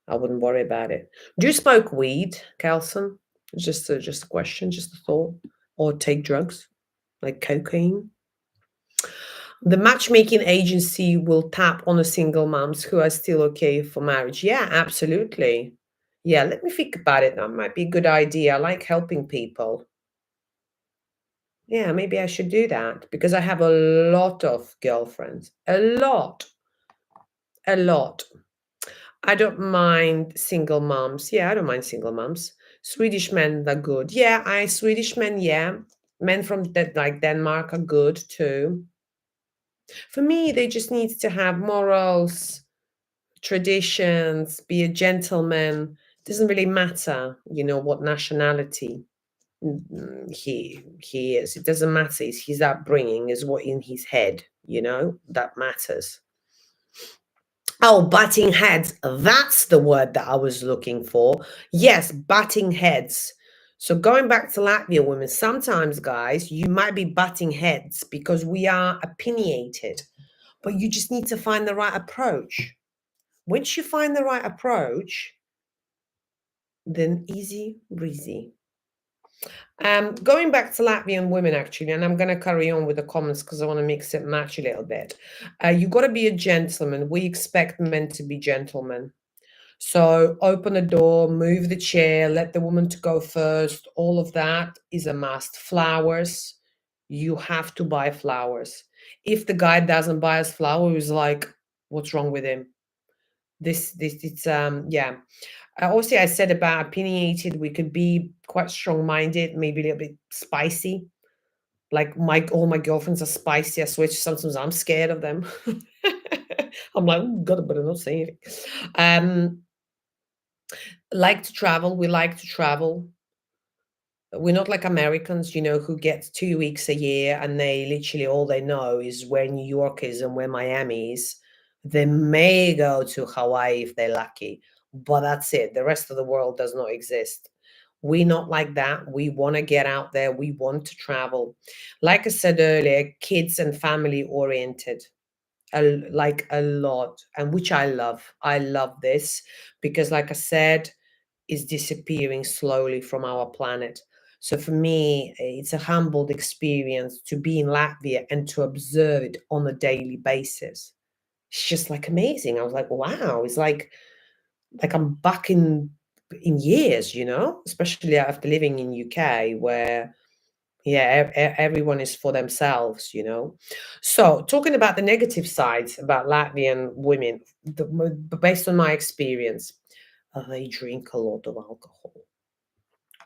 I wouldn't worry about it. Do you smoke weed, 𝐜𝐭? Just a question, just a thought. Or take drugs like cocaine? The matchmaking agency will tap on a single moms who are still okay for marriage. Yeah, absolutely. Yeah, let me think about it. That might be a good idea. I like helping people. Yeah, maybe I should do that because I have a lot of girlfriends. A lot. A lot. I don't mind single moms. Yeah, I don't mind single moms. Swedish men are good. Yeah, Swedish men, yeah. Men from like Denmark are good too. For me, they just need to have morals, traditions, be a gentleman. Doesn't really matter, what nationality he is. It doesn't matter. It's his upbringing, is what in his head, that matters. Oh, butting heads. That's the word that I was looking for. Yes, butting heads. So going back to Latvia women, sometimes, guys, you might be butting heads because we are opinionated, but you just need to find the right approach. Once you find the right approach, then easy breezy. Going back to Latvian women, actually, and I'm going to carry on with the comments because I want to mix it match a little bit. You got to be a gentleman. We expect men to be gentlemen. So open the door, move the chair, let the woman to go first. All of that is a must. Flowers, you have to buy flowers. If the guy doesn't buy us flowers, like, what's wrong with him? It's yeah. Also, I said about opinionated, we could be quite strong-minded, maybe a little bit spicy. Like all my girlfriends are spicy. I swear, sometimes I'm scared of them. I'm like, oh, God, I better not say anything. Like to travel. We like to travel. We're not like Americans, who get 2 weeks a year and they literally all they know is where New York is and where Miami is. They may go to Hawaii if they're lucky, but that's it. The rest of the world does not exist. We're not like that. We want to get out there. We want to travel. Like I said earlier, kids and family oriented. Like a lot, and which I love. I love this because, like I said, is disappearing slowly from our planet. So for me, it's a humbled experience to be in Latvia and to observe it on a daily basis. It's just like amazing. I was like, wow, it's like I'm back in years, especially after living in UK where yeah, everyone is for themselves, So talking about the negative sides about Latvian women, based on my experience, they drink a lot of alcohol.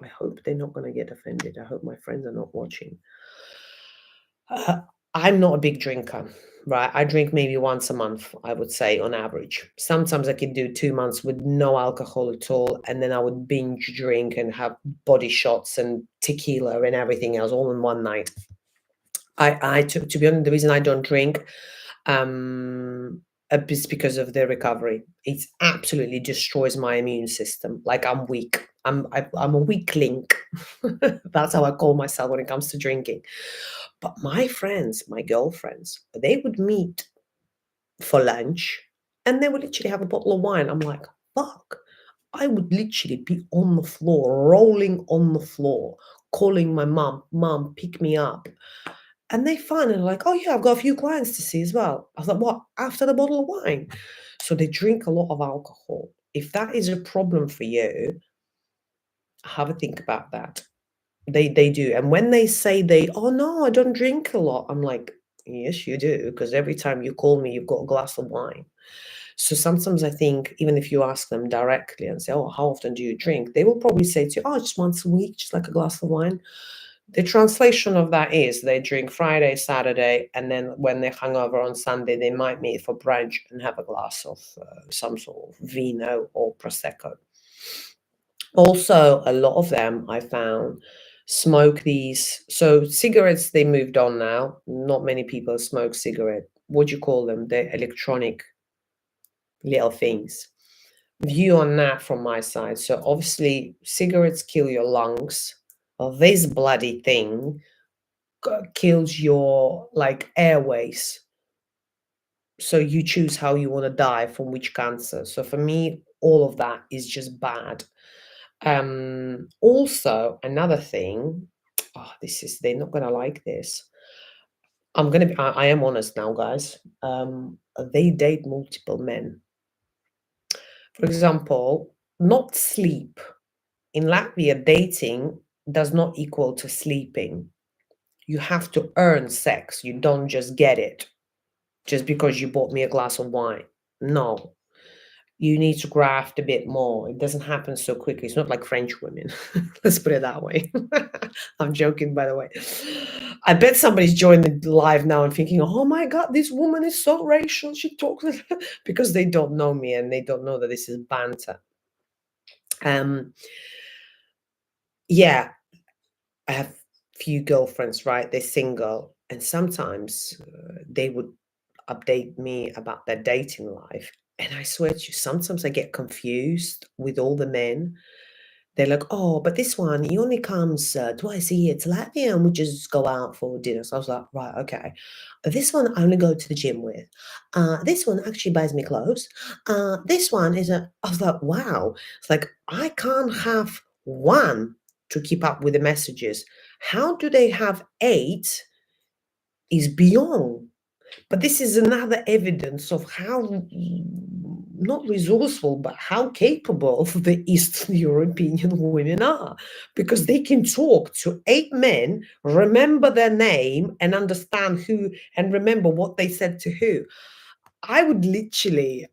I hope they're not going to get offended. I hope my friends are not watching. I'm not a big drinker, right? I drink maybe once a month, I would say, on average. Sometimes I could do 2 months with no alcohol at all, and then I would binge drink and have body shots and tequila and everything else all in one night. To be honest, the reason I don't drink is because of the recovery. It absolutely destroys my immune system. Like I'm weak. I'm a weak link. That's how I call myself when it comes to drinking. But my friends, my girlfriends, they would meet for lunch and they would literally have a bottle of wine. I'm like, fuck. I would literally be on the floor, rolling on the floor, calling my mum, pick me up. And they finally like, oh yeah, I've got a few clients to see as well. I was like, what? After the bottle of wine? So they drink a lot of alcohol. If that is a problem for you, Have a think about that. They do. And when they say oh no, I don't drink a lot, I'm like, yes, you do, because every time you call me, you've got a glass of wine. So sometimes I think even if you ask them directly and say, oh, how often do you drink? They will probably say to you, oh, just once a week, just like a glass of wine. The translation of that is they drink Friday, Saturday, and then when they're hungover on Sunday, they might meet for brunch and have a glass of some sort of vino or prosecco. Also, a lot of them I found smoke these. So cigarettes, they moved on now. Not many people smoke cigarette. What do you call them? The electronic little things. View on that from my side. So obviously, cigarettes kill your lungs. Well, this bloody thing kills your like airways. So you choose how you want to die from which cancer. So for me, all of that is just bad. Also, another thing, they're not gonna like this. I am honest now, guys. They date multiple men. For example, not sleep. In Latvia, dating does not equal to sleeping. You have to earn sex. You don't just get it just because you bought me a glass of wine. No, you need to graft a bit more. It doesn't happen so quickly. It's not like French women. Let's put it that way. I'm joking, by the way. I bet somebody's joining the live now and thinking, oh my God, this woman is so racial. She talks because they don't know me and they don't know that this is banter. Yeah, I have few girlfriends, right? They're single. And sometimes they would update me about their dating life. And I swear to you, sometimes I get confused with all the men. They're like, oh, but this one, he only comes twice a year to Latvia and we just go out for dinner. So I was like, right, okay. This one I only go to the gym with. This one actually buys me clothes. This one is I was like, wow. It's like, I can't have one to keep up with the messages. How do they have 8 is beyond. But this is another evidence of how not resourceful, but how capable the Eastern European women are, because they can talk to 8 men, remember their name, and understand who, and remember what they said to who. I would literally,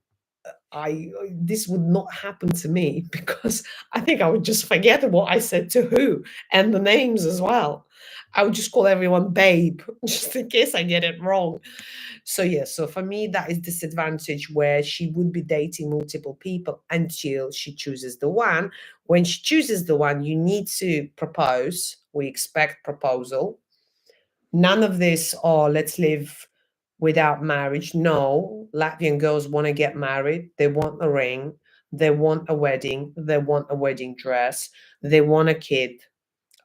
this would not happen to me because I think I would just forget what I said to who and the names as well. I would just call everyone babe just in case I get it wrong. So yeah, so for me that is disadvantage where she would be dating multiple people until she chooses the one. When she chooses the one, you need to propose. We expect proposal. None of this, oh, let's live without marriage. No, Latvian girls want to get married. They want a ring. They want a wedding. They want a wedding dress. They want a kid.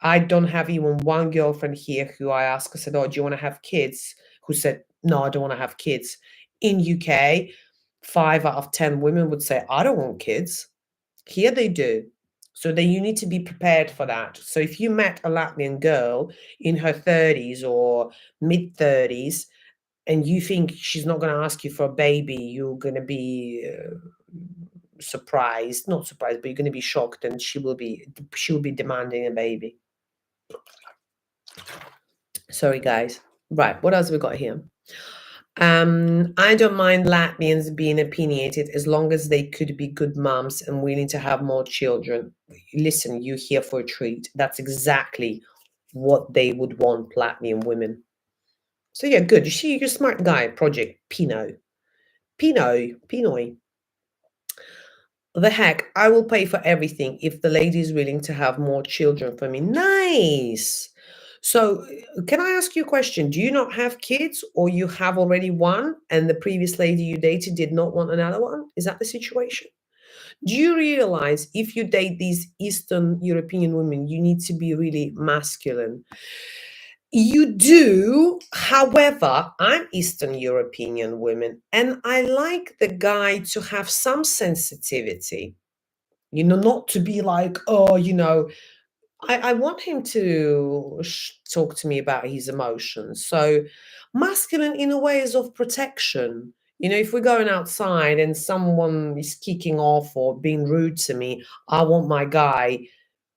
I don't have even one girlfriend here who I asked, I said, oh, do you want to have kids? Who said, no, I don't want to have kids. In UK, 5 out of 10 women would say, I don't want kids. Here they do. So then you need to be prepared for that. So if you met a Latvian girl in her 30s or mid 30s and you think she's not going to ask you for a baby, you're going to be surprised, not surprised, but you're going to be shocked, and she'll be demanding a baby. Sorry, guys. Right, what else we got here? I don't mind Latvians being opinionated as long as they could be good moms and willing to have more children. Listen, you're here for a treat. That's exactly what they would want, Latvian women. So yeah, good. You see, you're a smart guy. Project Pinot. Pinot. The heck, I will pay for everything if the lady is willing to have more children for me. Nice. So, can I ask you a question? Do you not have kids, or you have already one and the previous lady you dated did not want another one? Is that the situation? Do you realize if you date these Eastern European women, you need to be really masculine? You do. However, I'm Eastern European women and I like the guy to have some sensitivity, not to be like, oh, I want him to talk to me about his emotions. So, masculine in a way is of protection. If we're going outside and someone is kicking off or being rude to me, I want my guy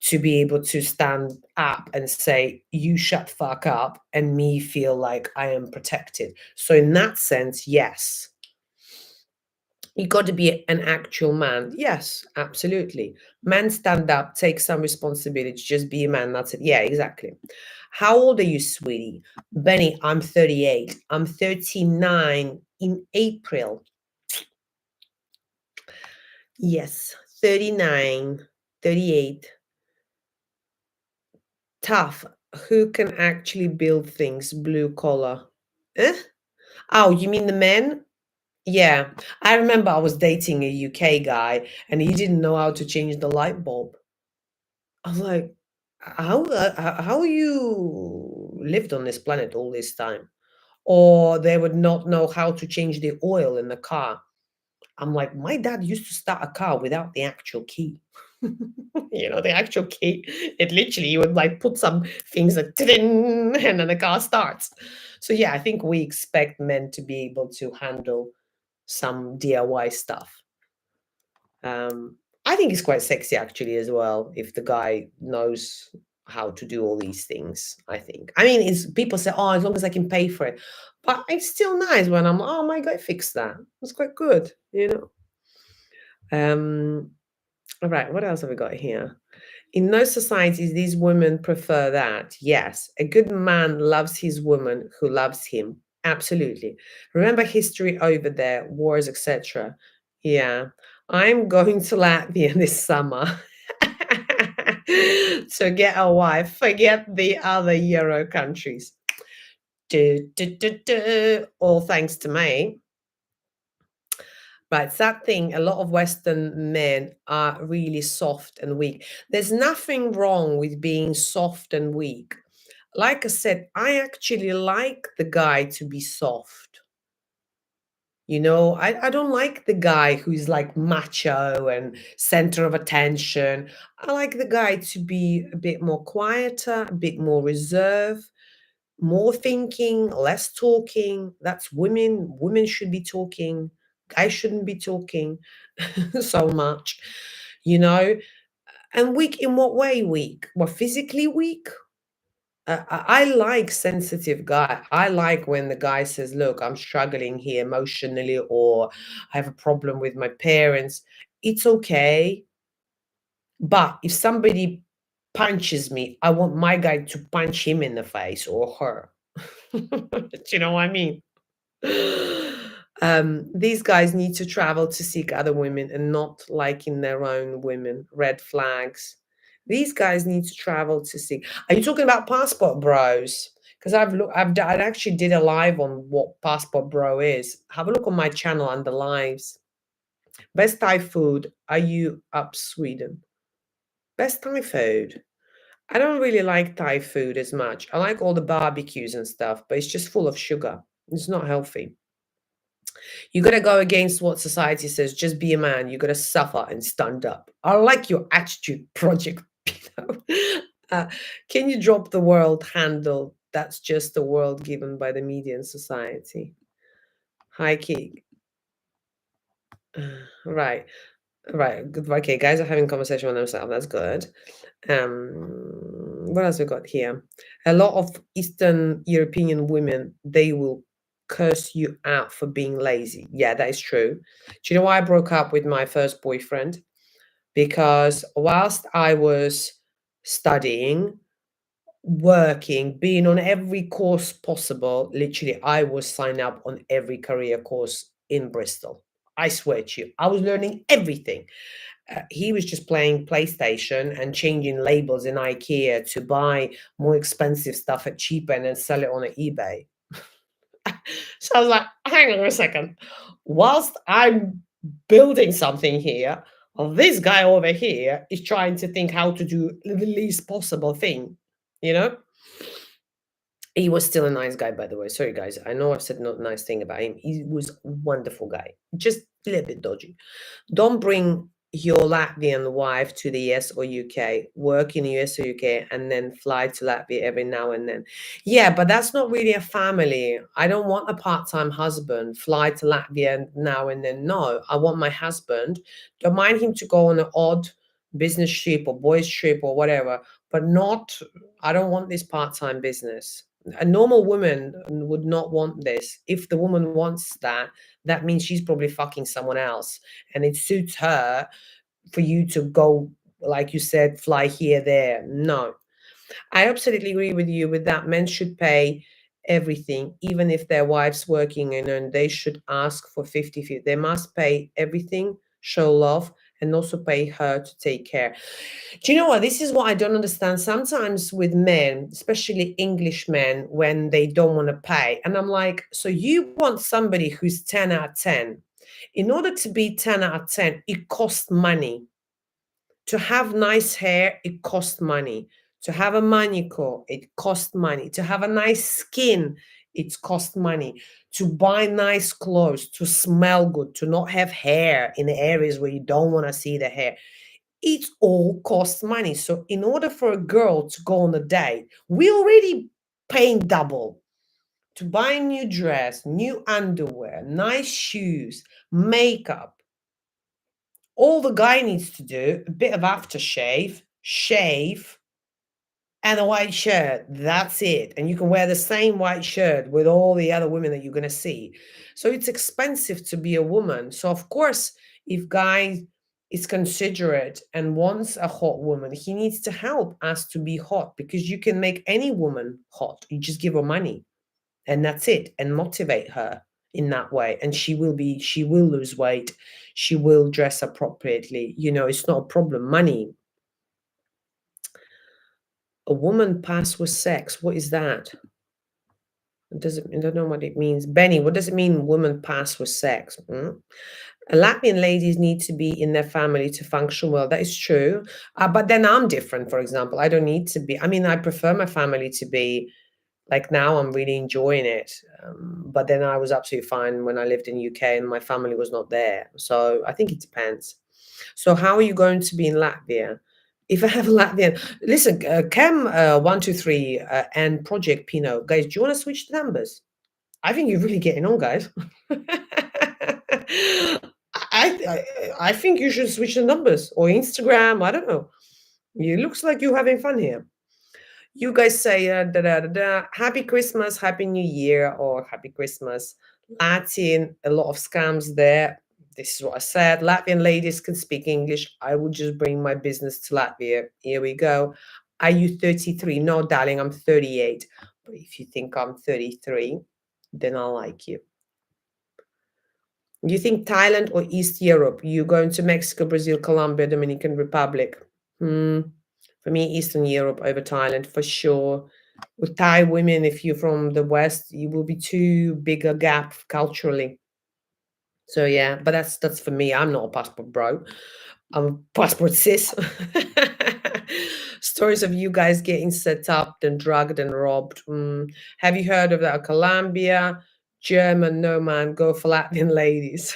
to be able to stand up and say, you shut fuck up, and me feel like I am protected. So in that sense, yes. You got to be an actual man. Yes, absolutely. Men stand up, take some responsibility, just be a man. That's it. Yeah, exactly. How old are you, sweetie? Benny, I'm 38. I'm 39 in April. Yes, 39, 38. Tough. Who can actually build things? Blue collar. Eh? Oh, you mean the men? Yeah. I remember I was dating a UK guy and he didn't know how to change the light bulb. I was like, how you lived on this planet all this time? Or they would not know how to change the oil in the car. I'm like, my dad used to start a car without the actual key. The actual key. It literally, you would like put some things like, and then the car starts. So yeah, I think we expect men to be able to handle some DIY stuff. I think it's quite sexy actually as well if the guy knows how to do all these things. I think. I mean, it's people say, "Oh, as long as I can pay for it," but it's still nice when I'm, "Oh my god, fix that." It's quite good. All right, what else have we got here? In most societies, these women prefer that. Yes, a good man loves his woman who loves him. Absolutely. Remember history over there, wars, etc. Yeah, I'm going to Latvia this summer to get a wife. Forget the other Euro countries. All thanks to me. Right, sad thing, a lot of Western men are really soft and weak. There's nothing wrong with being soft and weak. Like I said, I actually like the guy to be soft. I don't like the guy who's like macho and center of attention. I like the guy to be a bit more quieter, a bit more reserved, more thinking, less talking. That's women. Women should be talking. Guys shouldn't be talking so much, you know. And weak in what way weak? Well, physically weak? I like sensitive guy. I like when the guy says, "Look, I'm struggling here emotionally, or I have a problem with my parents." It's okay, but if somebody punches me, I want my guy to punch him in the face or her. Do you know what I mean? These guys need to travel to seek other women and not liking their own women. Red flags. These guys need to travel to seek. Are you talking about passport bros? Because I actually did a live on what passport bro is. Have a look on my channel under lives. Best Thai food. Are you up Sweden? Best Thai food. I don't really like Thai food as much. I like all the barbecues and stuff, but it's just full of sugar. It's not healthy. You got to go against what society says. Just be a man. You got to suffer and stand up. I like your attitude, Project. uh, can you drop the world handle? That's just the world given by the media and society. Hi, Key. Right. Right. Good. Okay, guys are having conversation with themselves. That's good. What else we got here? A lot of Eastern European women, they will curse you out for being lazy. Yeah, that is true. Do you know why I broke up with my first boyfriend? Because whilst I was studying, working, being on every course possible, literally, I was signed up on every career course in Bristol. I swear to you, I was learning everything. He was just playing PlayStation and changing labels in IKEA to buy more expensive stuff at cheaper and then sell it on eBay. So I was like, hang on a second. Whilst I'm building something here, well, this guy over here is trying to think how to do the least possible thing, you know? He was still a nice guy, by the way. Sorry, guys. I know I've said not nice thing about him. He was a wonderful guy, just a little bit dodgy. Don't bring your Latvian wife to the US or UK, work in the US or UK, and then fly to Latvia every now and then. Yeah, but that's not really a family. I don't want a part-time husband, fly to Latvia now and then. No, I want my husband. Don't mind him to go on an odd business trip or boys trip or whatever, but not, I don't want this part-time business. A normal woman would not want this. If the woman wants that, that means she's probably fucking someone else, and it suits her for you to go, like you said, fly here, there. No, I absolutely agree with you with that. Men should pay everything, even if their wife's working, and they should ask for 50-50. They must pay everything, show love, and also pay her to take care. Do you know what? This is what I don't understand sometimes with men, especially English men, when they don't want to pay. And I'm like, so you want somebody who's 10 out of 10. In order to be 10 out of 10, it costs money. To have nice hair, it costs money. To have a manicure, it costs money. To have a nice skin, it costs money. To buy nice clothes, to smell good, to not have hair in the areas where you don't want to see the hair. It all costs money. So in order for a girl to go on a date, we already paying double. To buy a new dress, new underwear, nice shoes, makeup. All the guy needs to do, a bit of aftershave, shave, and a white shirt. That's it. And you can wear the same white shirt with all the other women that you're going to see. So it's expensive to be a woman. So, of course, if guy is considerate and wants a hot woman, he needs to help us to be hot, because you can make any woman hot. You just give her money, and that's it, and motivate her in that way, and she will lose weight, she will dress appropriately. It's not a problem. Money. A woman pass with sex, what is that? I don't know what it means. Benny, what does it mean, woman pass with sex? Latvian ladies need to be in their family to function well. That is true. But then I'm different, for example. I don't need to be. I mean, I prefer my family to be. Like now, I'm really enjoying it. But then I was absolutely fine when I lived in UK and my family was not there. So I think it depends. So how are you going to be in Latvia? If I have a Latvian, listen, Chem 123 and Project Pinot, guys, do you want to switch the numbers? I think you're really getting on, guys. I think you should switch the numbers, or Instagram. I don't know. It looks like you're having fun here. You guys say da da da da, Happy Christmas, Happy New Year, or Happy Christmas. Latin, a lot of scams there. This is what I said. Latvian ladies can speak English. I will just bring my business to Latvia. Here we go. Are you 33? No, darling, I'm 38. But if you think I'm 33, then I like you. You think Thailand or East Europe? You going to Mexico, Brazil, Colombia, Dominican Republic? For me, Eastern Europe over Thailand for sure. With Thai women, if you're from the West, you will be too big a gap culturally. So yeah, but that's for me. I'm not a passport bro. I'm a passport sis. Stories of you guys getting set up and drugged and robbed. Have you heard of that? Colombia, German, no man, go for Latvian ladies.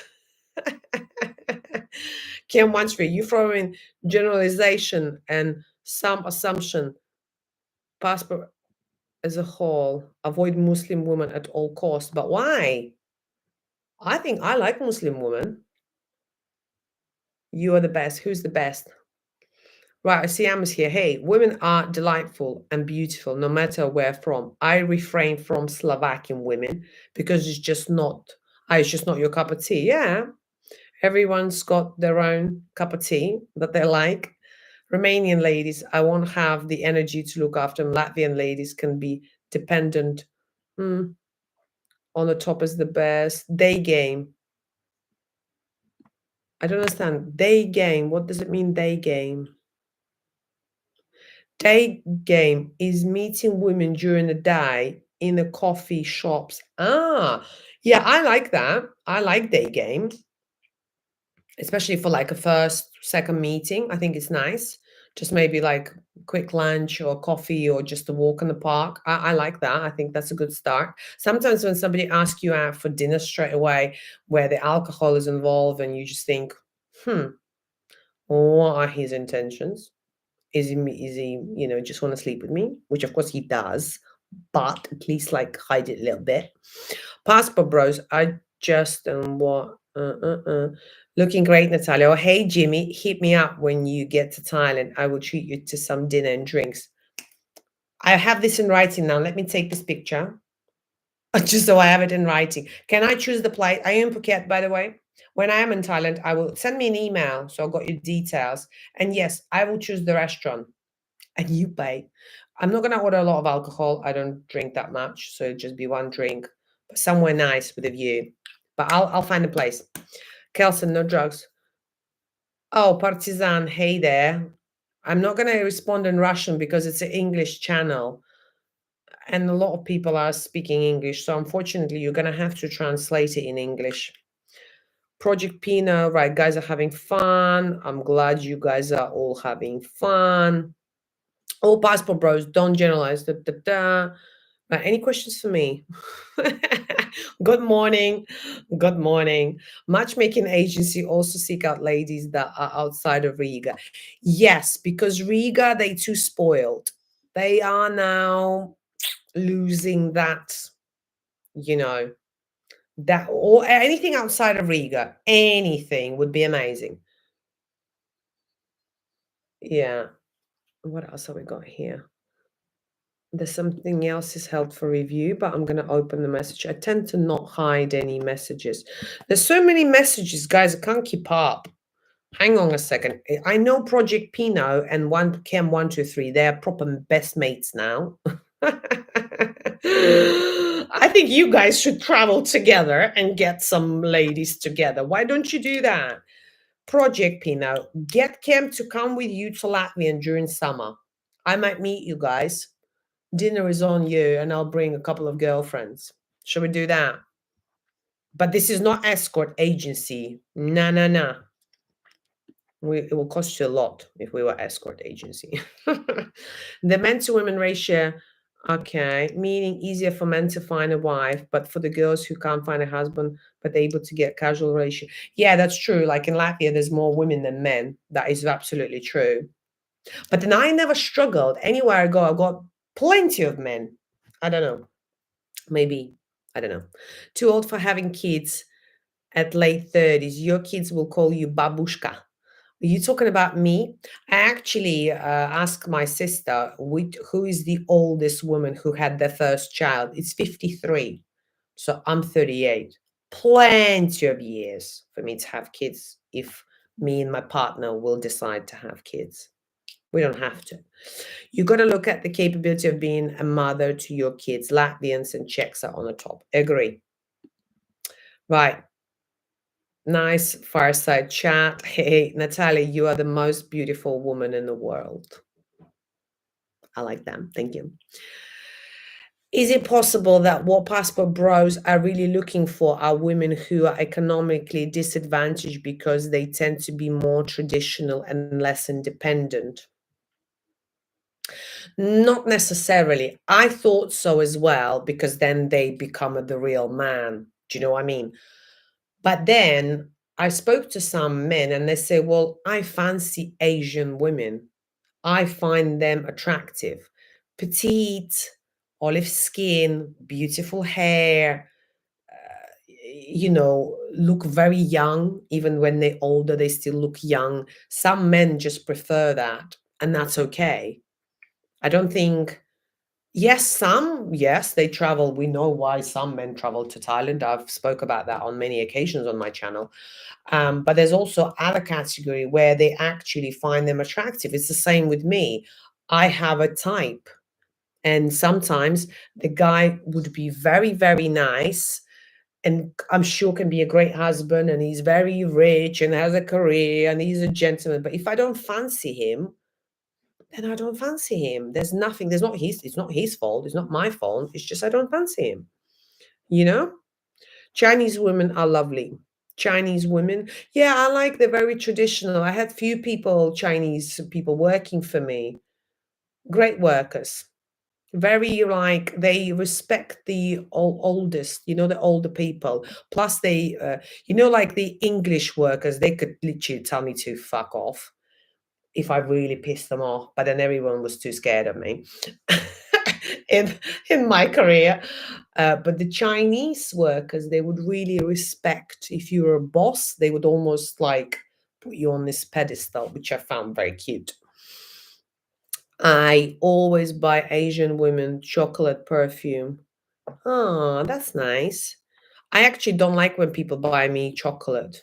Kim wants for you throwing generalization and some assumption. Passport as a whole, avoid Muslim women at all costs. But why? I think I like Muslim women. You are the best. Who's the best? Right, I see Amos here. Hey, women are delightful and beautiful no matter where from. I refrain from Slovakian women because it's just not your cup of tea. Yeah. Everyone's got their own cup of tea that they like. Romanian ladies, I won't have the energy to look after them. Latvian ladies can be dependent. On the top is the best. Day game. I don't understand. Day game. What does it mean, day game? Day game is meeting women during the day in the coffee shops. Yeah, I like that. I like day game, especially for like a first, second meeting. I think it's nice. Just maybe like quick lunch or coffee or just a walk in the park. I like that. I think that's a good start. Sometimes when somebody asks you out for dinner straight away, where the alcohol is involved, and you just think, what are his intentions? Is he, just want to sleep with me? Which of course he does, but at least like hide it a little bit. Passport bros, I just what Looking great, Natalia. Oh, hey, Jimmy, hit me up when you get to Thailand. I will treat you to some dinner and drinks. I have this in writing now. Let me take this picture. Just so I have it in writing. Can I choose the place? I am Phuket, by the way. When I am in Thailand, I will send me an email. So I've got your details. And yes, I will choose the restaurant and you pay. I'm not going to order a lot of alcohol. I don't drink that much. So it'll just be one drink, but somewhere nice with a view. But I'll find a place. Kelson, no drugs. Oh, Partizan, hey there. I'm not going to respond in Russian because it's an English channel and a lot of people are speaking English. So unfortunately, you're going to have to translate it in English. Project Pino, right, guys are having fun. I'm glad you guys are all having fun. All passport bros, don't generalize. Da, da, da. Right, any questions for me? Good morning. Good morning. Matchmaking agency also seek out ladies that are outside of Riga. Yes, because Riga, they too spoiled. They are now losing that, you know, that or anything outside of Riga, anything would be amazing. Yeah. What else have we got here? There's something else is held for review, but I'm going to open the message. I tend to not hide any messages. There's so many messages, guys. I can't keep up. Hang on a second. I know Project Pinot and one Chem 123. They're proper best mates now. I think you guys should travel together and get some ladies together. Why don't you do that? Project Pinot, get Chem to come with you to Latvia during summer. I might meet you guys. Dinner is on you, and I'll bring a couple of girlfriends. Shall we do that? But this is not escort agency. Nah, nah, nah. It will cost you a lot if we were escort agency. The men to women ratio, okay, meaning easier for men to find a wife, but for the girls who can't find a husband but able to get casual ratio. Yeah, that's true. Like in Latvia, there's more women than men. That is absolutely true. But then I never struggled. Anywhere I go, I got plenty of men. I don't know. Maybe, I don't know. Too old for having kids at late 30s. Your kids will call you babushka. Are you talking about me? I actually asked my sister who is the oldest woman who had their first child. It's 53. So I'm 38. Plenty of years for me to have kids if me and my partner will decide to have kids. We don't have to. You got to look at the capability of being a mother to your kids. Latvians and Czechs are on the top. Agree. Right. Nice fireside chat. Hey, Natalia, you are the most beautiful woman in the world. I like them. Thank you. Is it possible that what passport bros are really looking for are women who are economically disadvantaged because they tend to be more traditional and less independent? Not necessarily. I thought so as well, because then they become the real man. Do you know what I mean? But then I spoke to some men and they say, well, I fancy Asian women. I find them attractive. Petite, olive skin, beautiful hair, look very young. Even when they're older, they still look young. Some men just prefer that, and that's okay. I don't think. Yes, they travel. We know why some men travel to Thailand. I've spoke about that on many occasions on my channel. But there's also other category where they actually find them attractive. It's the same with me. I have a type, and sometimes the guy would be very, very nice, and I'm sure can be a great husband, and he's very rich and has a career, and he's a gentleman. But if I don't fancy him, then I don't fancy him. There's nothing, it's not his fault, it's not my fault. It's just I don't fancy him. You know? Chinese women are lovely. Chinese women, yeah, I like they're very traditional. I had few Chinese people working for me. Great workers. Very like they respect the oldest, the older people. Plus they like the English workers, they could literally tell me to fuck off if I really pissed them off, but then everyone was too scared of me. in in my career. But the Chinese workers, they would really respect if you were a boss. They would almost like put you on this pedestal, which I found very cute. I always buy Asian women chocolate perfume. Oh, that's nice. I actually don't like when people buy me chocolate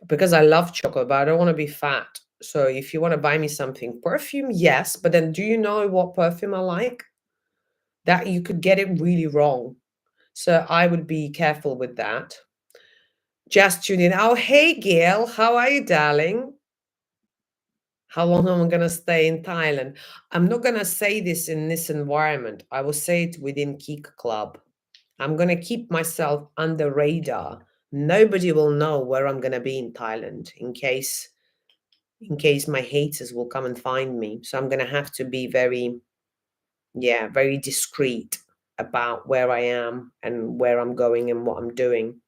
because I love chocolate, but I don't want to be fat. So if you want to buy me something, perfume, yes. But then do you know what perfume I like? That you could get it really wrong. So I would be careful with that. Just tune in. Oh, hey, Gail. How are you, darling? How long am I going to stay in Thailand? I'm not going to say this in this environment. I will say it within Kica Club. I'm going to keep myself under radar. Nobody will know where I'm going to be in Thailand in case my haters will come and find me. So I'm going to have to be very discreet about where I am and where I'm going and what I'm doing.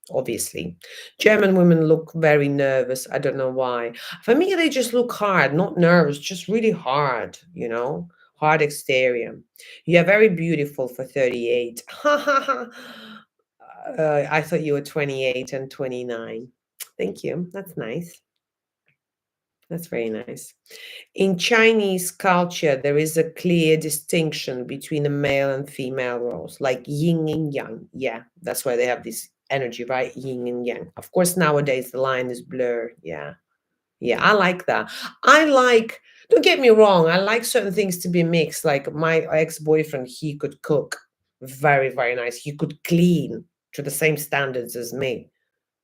Obviously, German women look very nervous. I don't know why. For me, they just look hard, not nervous, just really hard, hard exterior. You're very beautiful for 38. Ha ha ha. I thought you were 28 and 29. Thank you. That's nice. That's very nice. In Chinese culture, there is a clear distinction between the male and female roles, like yin and yang. Yeah, that's why they have this energy, right? Yin and yang. Of course, nowadays the line is blurred. Yeah. Yeah, I like that. Don't get me wrong, I like certain things to be mixed. Like my ex-boyfriend, he could cook very, very nice. He could clean to the same standards as me.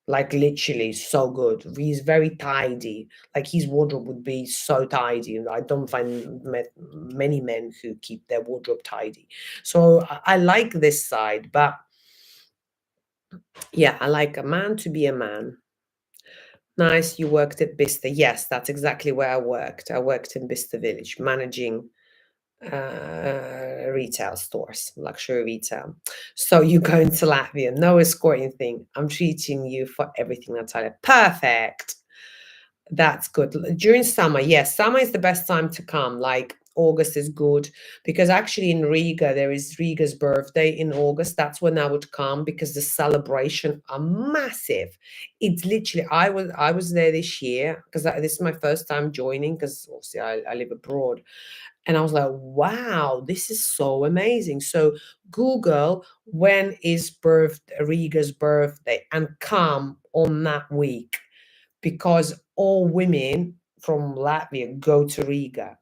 Like literally so good. He's very tidy. Like his wardrobe would be so tidy. And I don't find many men who keep their wardrobe tidy. So I like this side, but yeah, I like a man to be a man. Nice, you worked at Bicester. Yes, that's exactly where I worked. I worked in Bicester Village, managing retail stores, luxury retail. So you going to Latvia, no escorting thing. I'm treating you for everything, Natalia. Perfect. That's good. During summer, yes, summer is the best time to come. Like August is good because actually in Riga, there is Riga's birthday in August. That's when I would come because the celebration are massive. It's literally I was there this year because this is my first time joining because obviously I live abroad. And I was like, wow, this is so amazing. So Google when is Riga's birthday and come on that week because all women from Latvia go to Riga.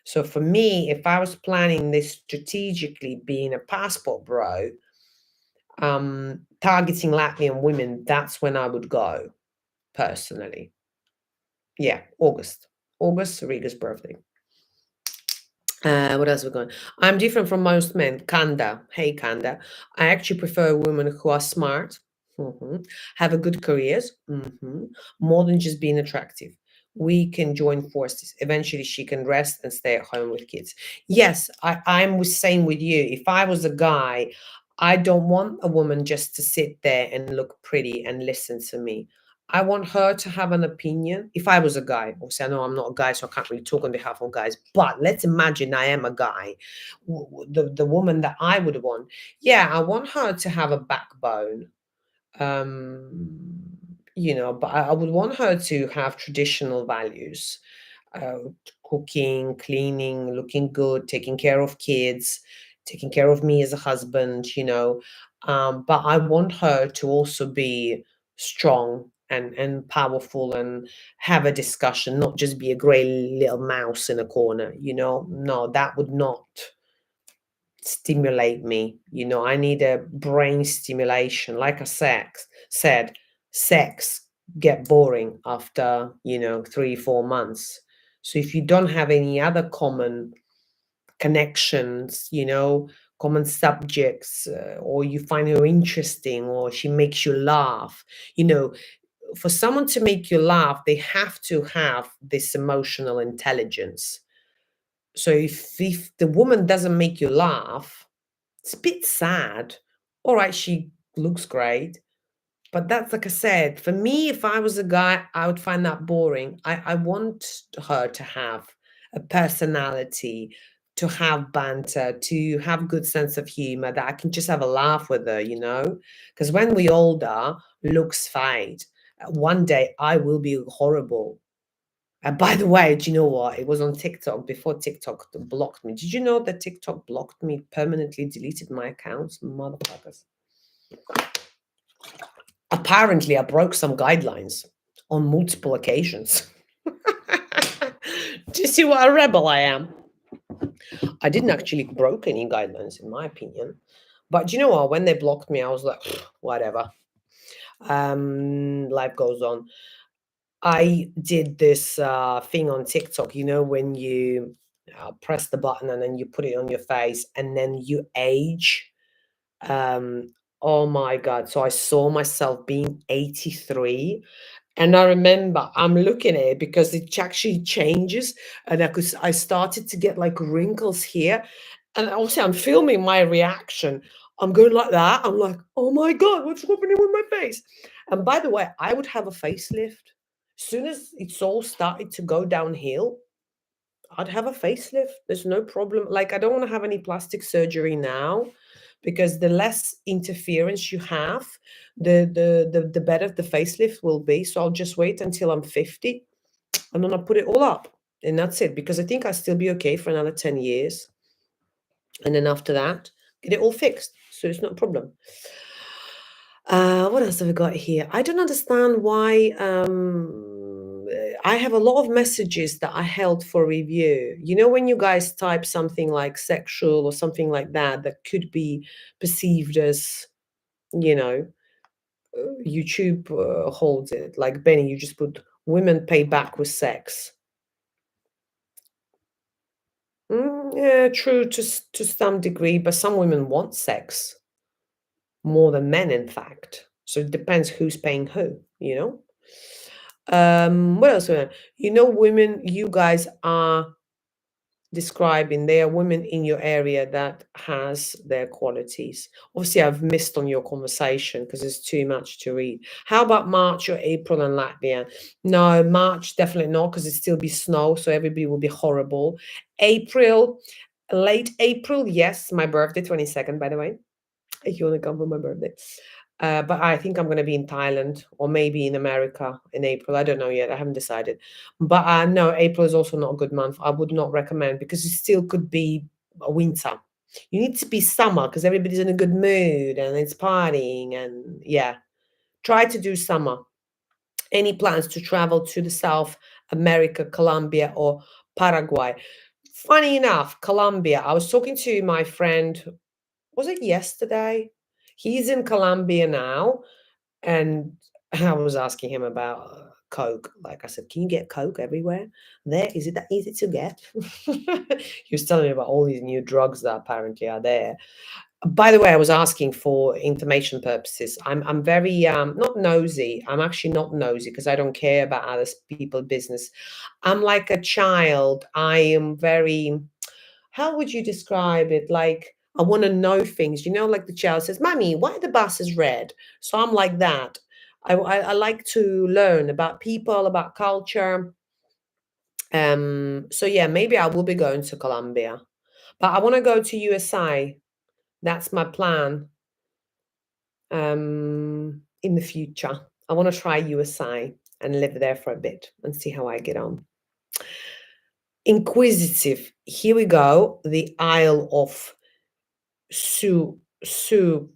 So for me, if I was planning this strategically, being a passport bro, targeting Latvian women, that's when I would go personally. Yeah, August, Riga's birthday. What else we going? I'm different from most men. Kanda. Hey, Kanda. I actually prefer women who are smart, have a good careers, more than just being attractive. We can join forces. Eventually, she can rest and stay at home with kids. Yes, I'm the same with you. If I was a guy, I don't want a woman just to sit there and look pretty and listen to me. I want her to have an opinion. If I was a guy, obviously, I know I'm not a guy, so I can't really talk on behalf of guys. But let's imagine I am a guy. The woman that I would want, yeah, I want her to have a backbone. But I would want her to have traditional values, uh, cooking, cleaning, looking good, taking care of kids, taking care of me as a husband. But I want her to also be strong and powerful and have a discussion, not just be a gray little mouse in a corner. No, that would not stimulate me. I need a brain stimulation. Like I said, sex get boring after 3-4 months. So if you don't have any other common connections, common subjects, or you find her interesting or she makes you laugh, for someone to make you laugh, they have to have this emotional intelligence. So if the woman doesn't make you laugh, it's a bit sad. All right, she looks great, but that's like I said, for me, if I was a guy, I would find that boring. I want her to have a personality, to have banter, to have good sense of humor, that I can just have a laugh with her, you know? Because when we older, looks fade. One day I will be horrible. And by the way, do you know what? It was on TikTok before TikTok blocked me. Did you know that TikTok blocked me, permanently deleted my accounts? Motherfuckers. Apparently, I broke some guidelines on multiple occasions. Do you see what a rebel I am? I didn't actually broke any guidelines, in my opinion. But do you know what? When they blocked me, I was like, whatever. Life goes on. I did this thing on TikTok, you know, when you press the button and then you put it on your face and then you age. Um, oh my God. So I saw myself being 83. And I remember I'm looking at it because it actually changes. And I started to get like wrinkles here. And also I'm filming my reaction. I'm going like that. I'm like, oh my God, what's happening with my face? And by the way, I would have a facelift. As soon as it's all started to go downhill, I'd have a facelift. There's no problem. Like, I don't want to have any plastic surgery now because the less interference you have, the better the facelift will be. So I'll just wait until I'm 50 and then I'll put it all up. And that's it. Because I think I'll still be okay for another 10 years. And then after that, get it all fixed. So it's not a problem. What else have I got here? I don't understand why I have a lot of messages that I held for review. You know, when you guys type something like sexual or something like that, that could be perceived as, you know, YouTube holds it. Like Benny, you just put women pay back with sex. Yeah, true to some degree, but some women want sex more than men, in fact. So it depends who's paying who, you know? What else? You know, women, you guys are describing there are women in your area that has their qualities. Obviously, I've missed on your conversation because there's too much to read. How about March or April in Latvia? No, March definitely not because it still be snow, so everybody will be horrible. April, late April, yes, my birthday, 22nd, by the way. If you want to come for my birthday. But I think I'm going to be in Thailand or maybe in America in April. I don't know yet. I haven't decided. But no, April is also not a good month. I would not recommend because it still could be a winter. You need to be summer because everybody's in a good mood and it's partying. And yeah, try to do summer. Any plans to travel to the South America, Colombia, or Paraguay? Funny enough, Colombia. I was talking to my friend, was it yesterday? He's in Colombia now, and I was asking him about Coke. Like I said, can you get Coke everywhere? There, is it that easy to get? He was telling me about all these new drugs that apparently are there. By the way, I was asking for information purposes. I'm very not nosy. I'm actually not nosy because I don't care about other people's business. I'm like a child. I am very, how would you describe it? Like, I want to know things, you know, like the child says, Mommy, why the bus is red? So I'm like that. I like to learn about people, about culture. So yeah, maybe I will be going to Colombia, but I want to go to USA. That's my plan. In the future, I want to try USA and live there for a bit and see how I get on. Inquisitive. Here we go. The Isle of Su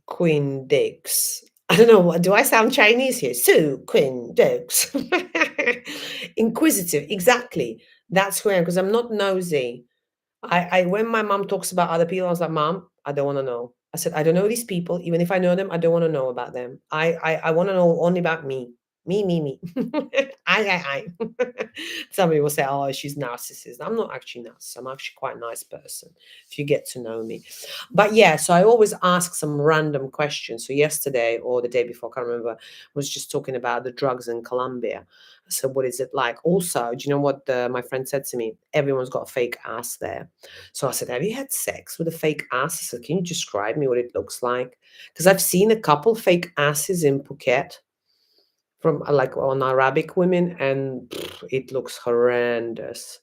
Queen Dix. I don't know what do I sound Chinese here? Su Queen Dix. Inquisitive, exactly. That's who I am because I'm not nosy. I when my mom talks about other people, I was like, Mom, I don't want to know. I said, I don't know these people. Even if I know them, I don't want to know about them. I want to know only about me. Me. I. Somebody will say, oh, she's narcissist. I'm not actually narcissist. I'm actually quite a nice person if you get to know me. But yeah, so I always ask some random questions. So yesterday or the day before, I can't remember, was just talking about the drugs in Colombia. I said, what is it like? Also, do you know what my friend said to me? Everyone's got a fake ass there. So I said, have you had sex with a fake ass? I said, can you describe me what it looks like? Because I've seen a couple fake asses in Phuket from like on Arabic women, and it looks horrendous.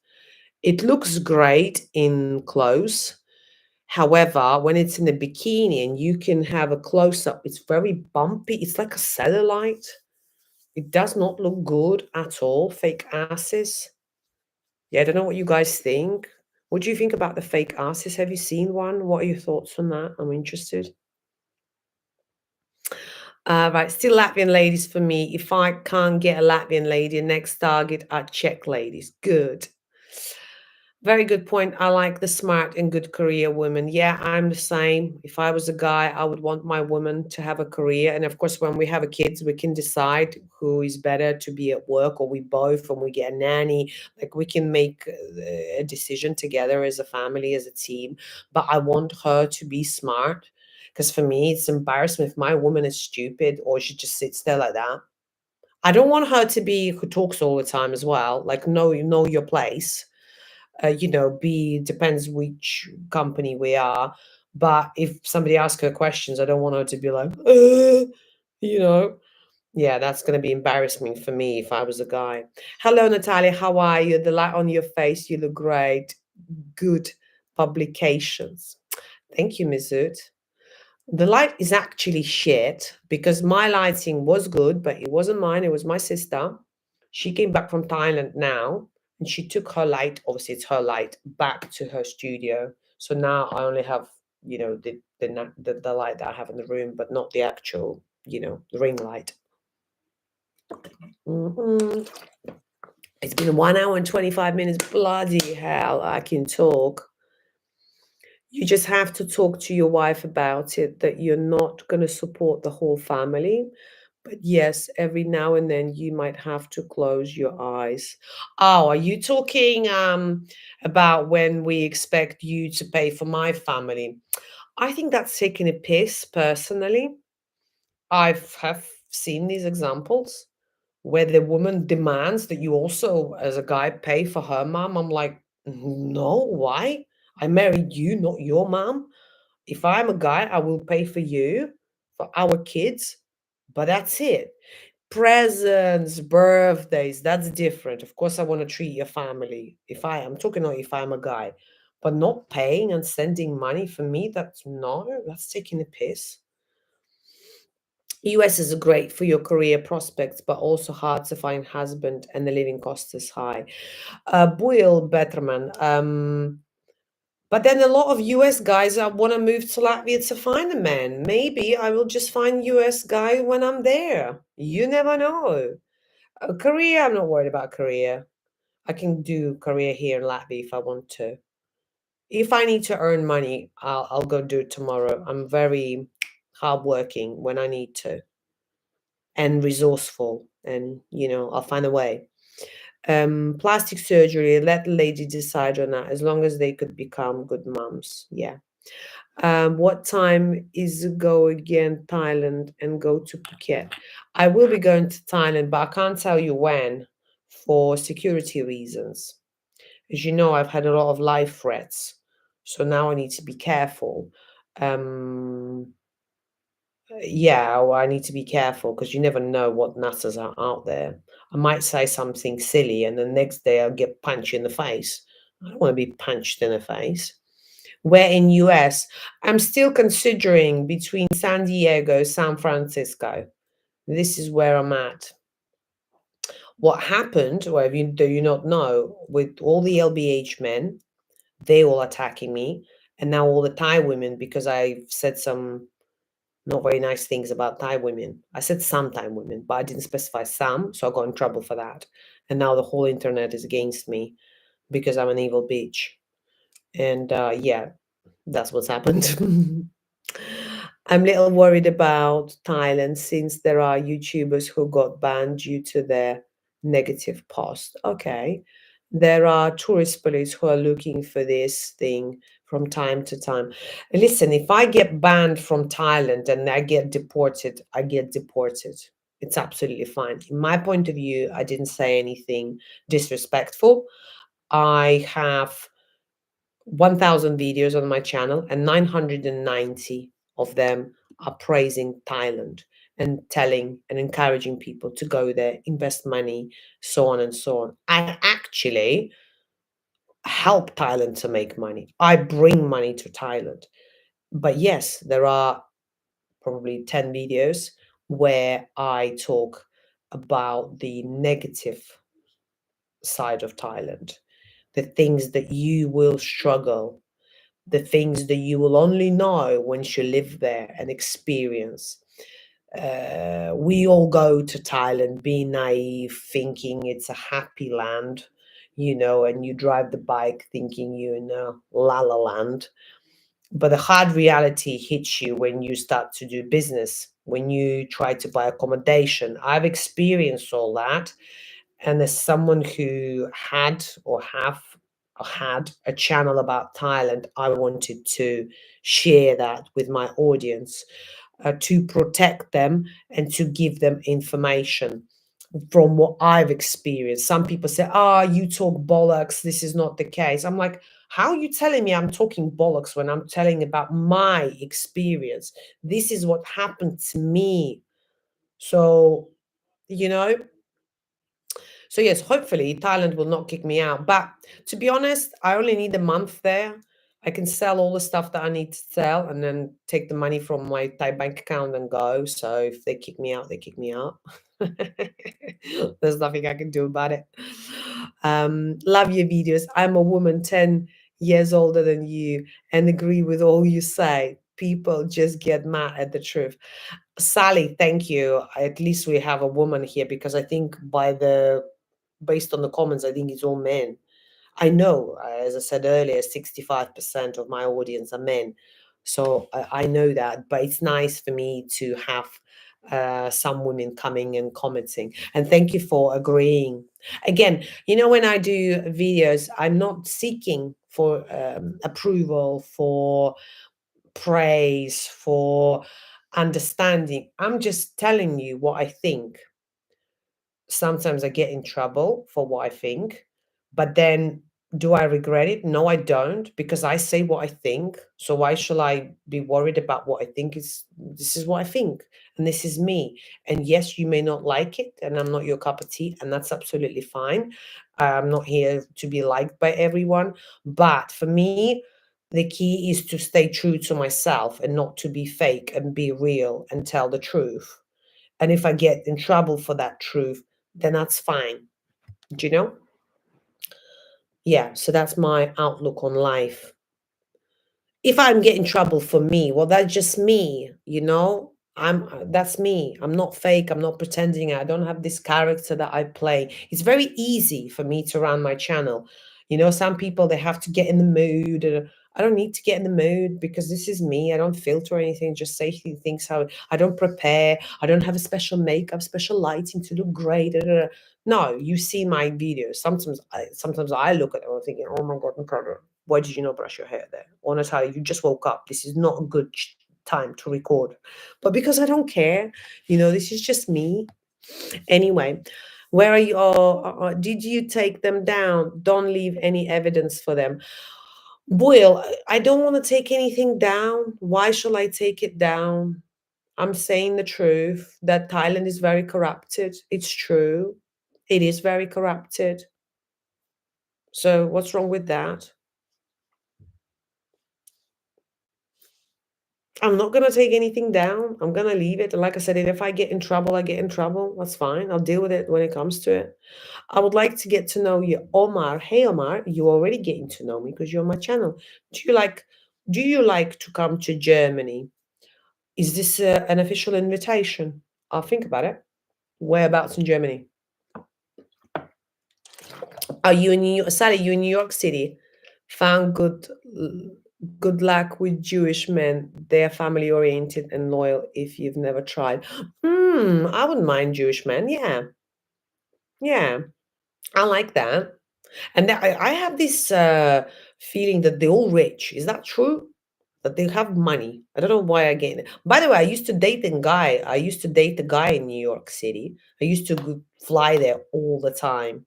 It looks great in close. However, when it's in a bikini and you can have a close up, it's very bumpy. It's like a cellulite. It does not look good at all. Fake asses. Yeah, I don't know what you guys think. What do you think about the fake asses? Have you seen one? What are your thoughts on that? I'm interested. Right, still Latvian ladies for me. If I can't get a Latvian lady, next target are Czech ladies. Good. Very good point. I like the smart and good career women. Yeah, I'm the same. If I was a guy, I would want my woman to have a career. And of course, when we have a kids, we can decide who is better to be at work, or we both, and we get a nanny. Like, we can make a decision together as a family, as a team. But I want her to be smart, because for me, it's embarrassment if my woman is stupid or she just sits there like that. I don't want her to be who talks all the time as well. Like, know your place. Depends which company we are. But if somebody asks her questions, I don't want her to be like, you know. Yeah, that's going to be embarrassing for me if I was a guy. Hello, Natalia. How are you? The light on your face. You look great. Good publications. Thank you, Mizut. The light is actually shit because my lighting was good, but it wasn't mine. It was my sister. She came back from Thailand now, and she took her light. Obviously, it's her light back to her studio. So now I only have, the light that I have in the room, but not the actual, the ring light. Mhm. It's been 1 hour and 25 minutes. Bloody hell, I can talk. You just have to talk to your wife about it, that you're not going to support the whole family. But yes, every now and then you might have to close your eyes. Oh, are you talking about when we expect you to pay for my family? I think that's taking a piss, personally. Have seen these examples where the woman demands that you also, as a guy, pay for her mom. I'm like, no, why? I married you, not your mom. If I'm a guy, I will pay for you, for our kids, but that's it. Presents, birthdays, that's different. Of course, I want to treat your family. I'm talking about if I'm a guy, but not paying and sending money for me, that's taking a piss. US is great for your career prospects, but also hard to find husband and the living cost is high. Boyle Betterman. But then a lot of US guys want to move to Latvia to find a man. Maybe I will just find US guy when I'm there. You never know. Career, I'm not worried about career. I can do career here in Latvia if I want to. If I need to earn money, I'll go do it tomorrow. I'm very hardworking when I need to, and resourceful, and I'll find a way. Plastic surgery, let the lady decide on that, as long as they could become good moms. Yeah. What time is go again, Thailand, and go to Phuket? I will be going to Thailand, but I can't tell you when, for security reasons. As you know, I've had a lot of life threats, so now I need to be careful. Um, yeah, well, I need to be careful because you never know what nutters are out there. I might say something silly, and the next day I'll get punched in the face. I don't want to be punched in the face. Where in US, I'm still considering between San Diego, San Francisco. This is where I'm at. What happened, or do you not know, with all the LBH men, they all attacking me, and now all the Thai women, because I've said some not very nice things about Thai women. I said some Thai women, but I didn't specify some, so I got in trouble for that. And now the whole internet is against me because I'm an evil bitch. And yeah, that's what's happened. I'm a little worried about Thailand since there are YouTubers who got banned due to their negative post. Okay. There are tourist police who are looking for this thing from time to time. Listen, if I get banned from Thailand and I get deported, I get deported. It's absolutely fine. In my point of view, I didn't say anything disrespectful. I have 1,000 videos on my channel, and 990 of them are praising Thailand and telling and encouraging people to go there, invest money, so on and so on. I actually help Thailand to make money. I bring money to Thailand. But yes, there are probably 10 videos where I talk about the negative side of Thailand, the things that you will struggle, the things that you will only know once you live there and experience. We all go to Thailand being naive, thinking it's a happy land, and you drive the bike thinking you're in a la la land. But the hard reality hits you when you start to do business, when you try to buy accommodation. I've experienced all that. And as someone who had a channel about Thailand, I wanted to share that with my audience, to protect them and to give them information from what I've experienced. Some people say, you talk bollocks. This is not the case. I'm like, how are you telling me I'm talking bollocks when I'm telling about my experience? This is what happened to me. So, you know, so yes, hopefully Thailand will not kick me out. But to be honest, I only need a month there. I can sell all the stuff that I need to sell and then take the money from my Thai bank account and go. So if they kick me out, they kick me out. There's nothing I can do about it. Love your videos. I'm a woman 10 years older than you and agree with all you say. People just get mad at the truth. Sally, thank you. At least we have a woman here, because I think based on the comments, I think it's all men. I know, as I said earlier, 65% of my audience are men. So I know that, but it's nice for me to have some women coming and commenting. And thank you for agreeing. Again, when I do videos, I'm not seeking for approval, for praise, for understanding. I'm just telling you what I think. Sometimes I get in trouble for what I think, but then do I regret it? No, I don't, because I say what I think. So why should I be worried about what I think? This is what I think, and this is me. And yes, you may not like it, and I'm not your cup of tea, and that's absolutely fine. I'm not here to be liked by everyone, but for me, the key is to stay true to myself and not to be fake and be real and tell the truth. And if I get in trouble for that truth, then that's fine. Do you know? Yeah, so that's my outlook on life. If I'm getting trouble for me, well, that's just me. That's me. I'm not fake. I'm not pretending. I don't have this character that I play. It's very easy for me to run my channel. Some people, they have to get in the mood. I don't need to get in the mood, because this is me. I don't filter anything. Just say things how I don't prepare. I don't have a special makeup, special lighting to look great. No, you see my videos. Sometimes I look at them and thinking, oh my God, Natalija, why did you not brush your hair there? Or Natalija, you just woke up. This is not a good time to record. But because I don't care, this is just me. Anyway, where are you? Did you take them down? Don't leave any evidence for them. Boyle, I don't want to take anything down. Why shall I take it down? I'm saying the truth that Thailand is very corrupted. It's true. It is very corrupted. So what's wrong with that? I'm not going to take anything down. I'm going to leave it. And like I said, if I get in trouble, I get in trouble. That's fine. I'll deal with it when it comes to it. I would like to get to know you. Omar. Hey, Omar, you're already getting to know me because you're on my channel. Do you like to come to Germany? Is this an official invitation? I'll think about it. Whereabouts in Germany? Are you in New York? Sally, you in New York City? Found good luck with Jewish men. They are family oriented and loyal. If you've never tried, I wouldn't mind Jewish men. Yeah, yeah, I like that. And I have this feeling that they're all rich. Is that true? That they have money. I don't know why I get it. By the way, I used to date a guy. I used to date a guy in New York City. I used to fly there all the time.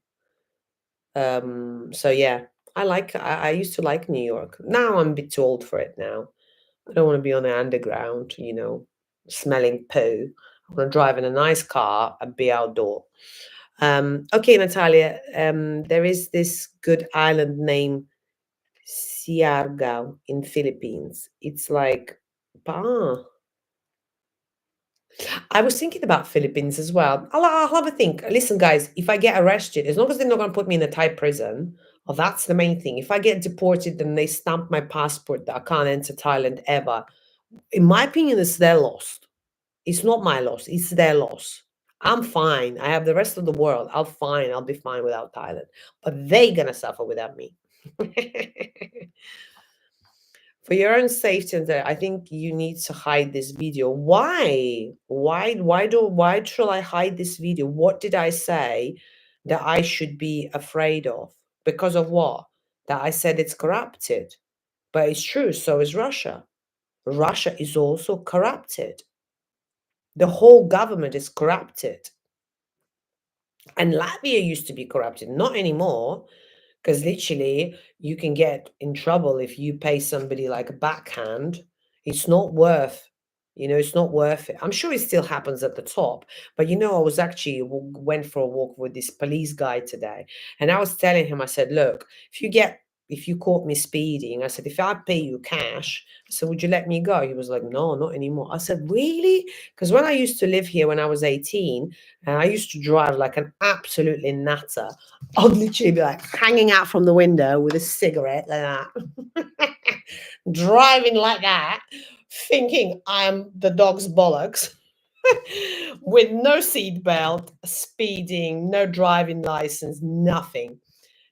So yeah, I used to like New York. Now I'm a bit too old for it now. I don't want to be on the underground, smelling poo. I want to drive in a nice car and be outdoor. Okay, Natalija, there is this good island name Siargao in Philippines. It's like, ah. I was thinking about Philippines as well. I'll have a think. Listen, guys, if I get arrested, as long as they're not going to put me in a Thai prison, well, that's the main thing. If I get deported and they stamp my passport that I can't enter Thailand ever, in my opinion, it's their loss. It's not my loss. It's their loss. I'm fine. I have the rest of the world. I'll be fine without Thailand. But they gonna suffer without me. For your own safety, and I think you need to hide this video. Why? Why should I hide this video? What did I say that I should be afraid of? Because of what? That I said it's corrupted. But it's true, so is Russia. Russia is also corrupted. The whole government is corrupted. And Latvia used to be corrupted, not anymore. Because literally, you can get in trouble if you pay somebody like a backhand. It's not worth, it's not worth it. I'm sure it still happens at the top. But I was actually went for a walk with this police guy today. And I was telling him, I said, look, if you caught me speeding, I said, if I pay you cash, I said, would you let me go? He was like, no, not anymore. I said, really? Because when I used to live here when I was 18, and I used to drive like an absolutely natter, I would literally be like hanging out from the window with a cigarette like that, driving like that, thinking I'm the dog's bollocks, with no seatbelt, speeding, no driving license, nothing.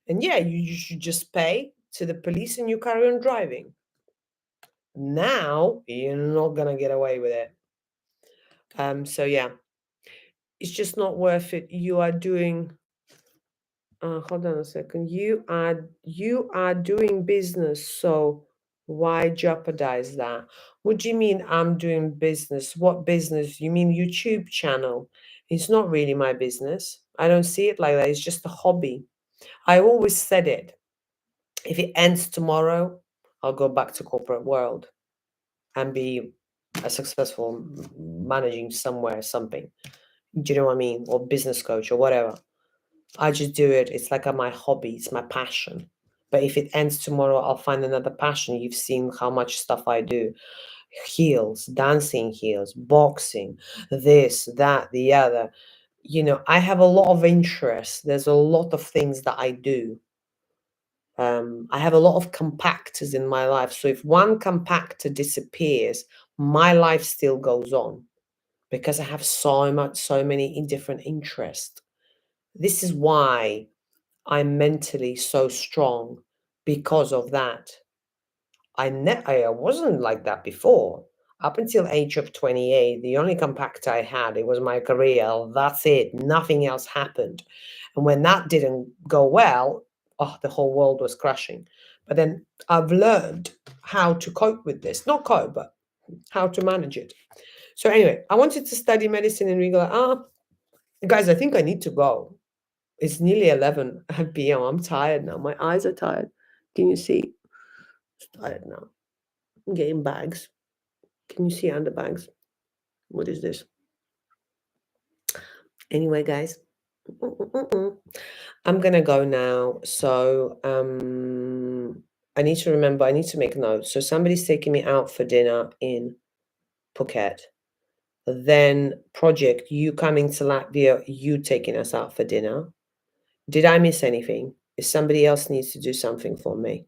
And yeah, you should just pay to the police and you carry on driving. Now you're not gonna get away with it. So yeah, it's just not worth it. You are doing. Hold on a second. You are doing business, so why jeopardize that? What do you mean I'm doing business? What business? You mean YouTube channel? It's not really my business. I don't see it like that. It's just a hobby. I always said it. If it ends tomorrow, I'll go back to corporate world and be a successful managing somewhere, something. Do you know what I mean? Or business coach or whatever. I just do it. It's like my hobby. It's my passion. But if it ends tomorrow, I'll find another passion. You've seen how much stuff I do. Heels, dancing heels, boxing, this, that, the other. I have a lot of interest. There's a lot of things that I do. I have a lot of compactors in my life. So if one compactor disappears, my life still goes on because I have so many different interests. This is why I'm mentally so strong because of that. I wasn't like that before. Up until age of 28, the only compactor I had, it was my career. That's it. Nothing else happened. And when that didn't go well, the whole world was crashing. But then I've learned how to cope with this. Not cope, but how to manage it. So anyway, I wanted to study medicine and we go, guys, I think I need to go. It's nearly 11 p.m. I'm tired now. My eyes are tired. Can you see? I'm tired now. I'm getting bags. Can you see under bags? What is this? Anyway, guys, I'm gonna go now. So I need to remember. I need to make notes. So somebody's taking me out for dinner in Phuket. Then project you coming to Latvia. You taking us out for dinner. Did I miss anything? If somebody else needs to do something for me.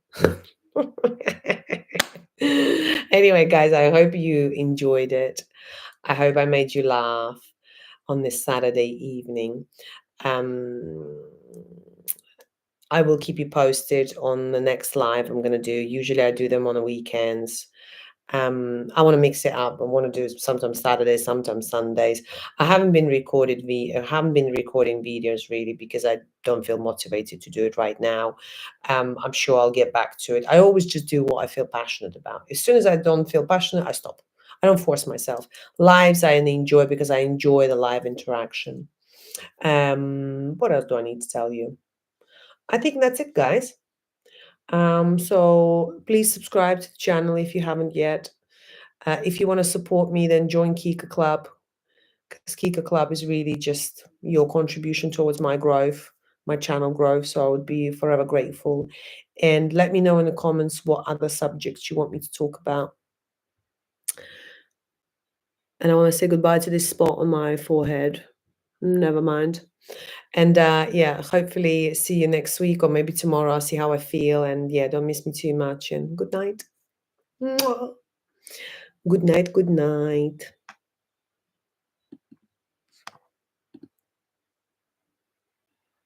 Anyway, guys, I hope you enjoyed it. I hope I made you laugh on this Saturday evening. I will keep you posted on the next live I'm going to do. Usually I do them on the weekends. I want to mix it up. I want to do sometimes Saturdays, sometimes Sundays. I haven't been recording videos really because I don't feel motivated to do it right now. I'm sure I'll get back to it. I always just do what I feel passionate about. As soon as I don't feel passionate, I stop. I don't force myself. Lives I enjoy because I enjoy the live interaction. What else do I need to tell you? I think that's it, guys. So please subscribe to the channel if you haven't yet. If you want to support me, then join Kica Club, because Kica Club is really just your contribution towards my growth. my channel grow. So I would be forever grateful. And let me know in the comments what other subjects you want me to talk about. And I want to say goodbye to this spot on my forehead. Never mind. And yeah, hopefully see you next week or maybe tomorrow. I'll see how I feel. And yeah, don't miss me too much. And good night. Mwah. Good night. Good night.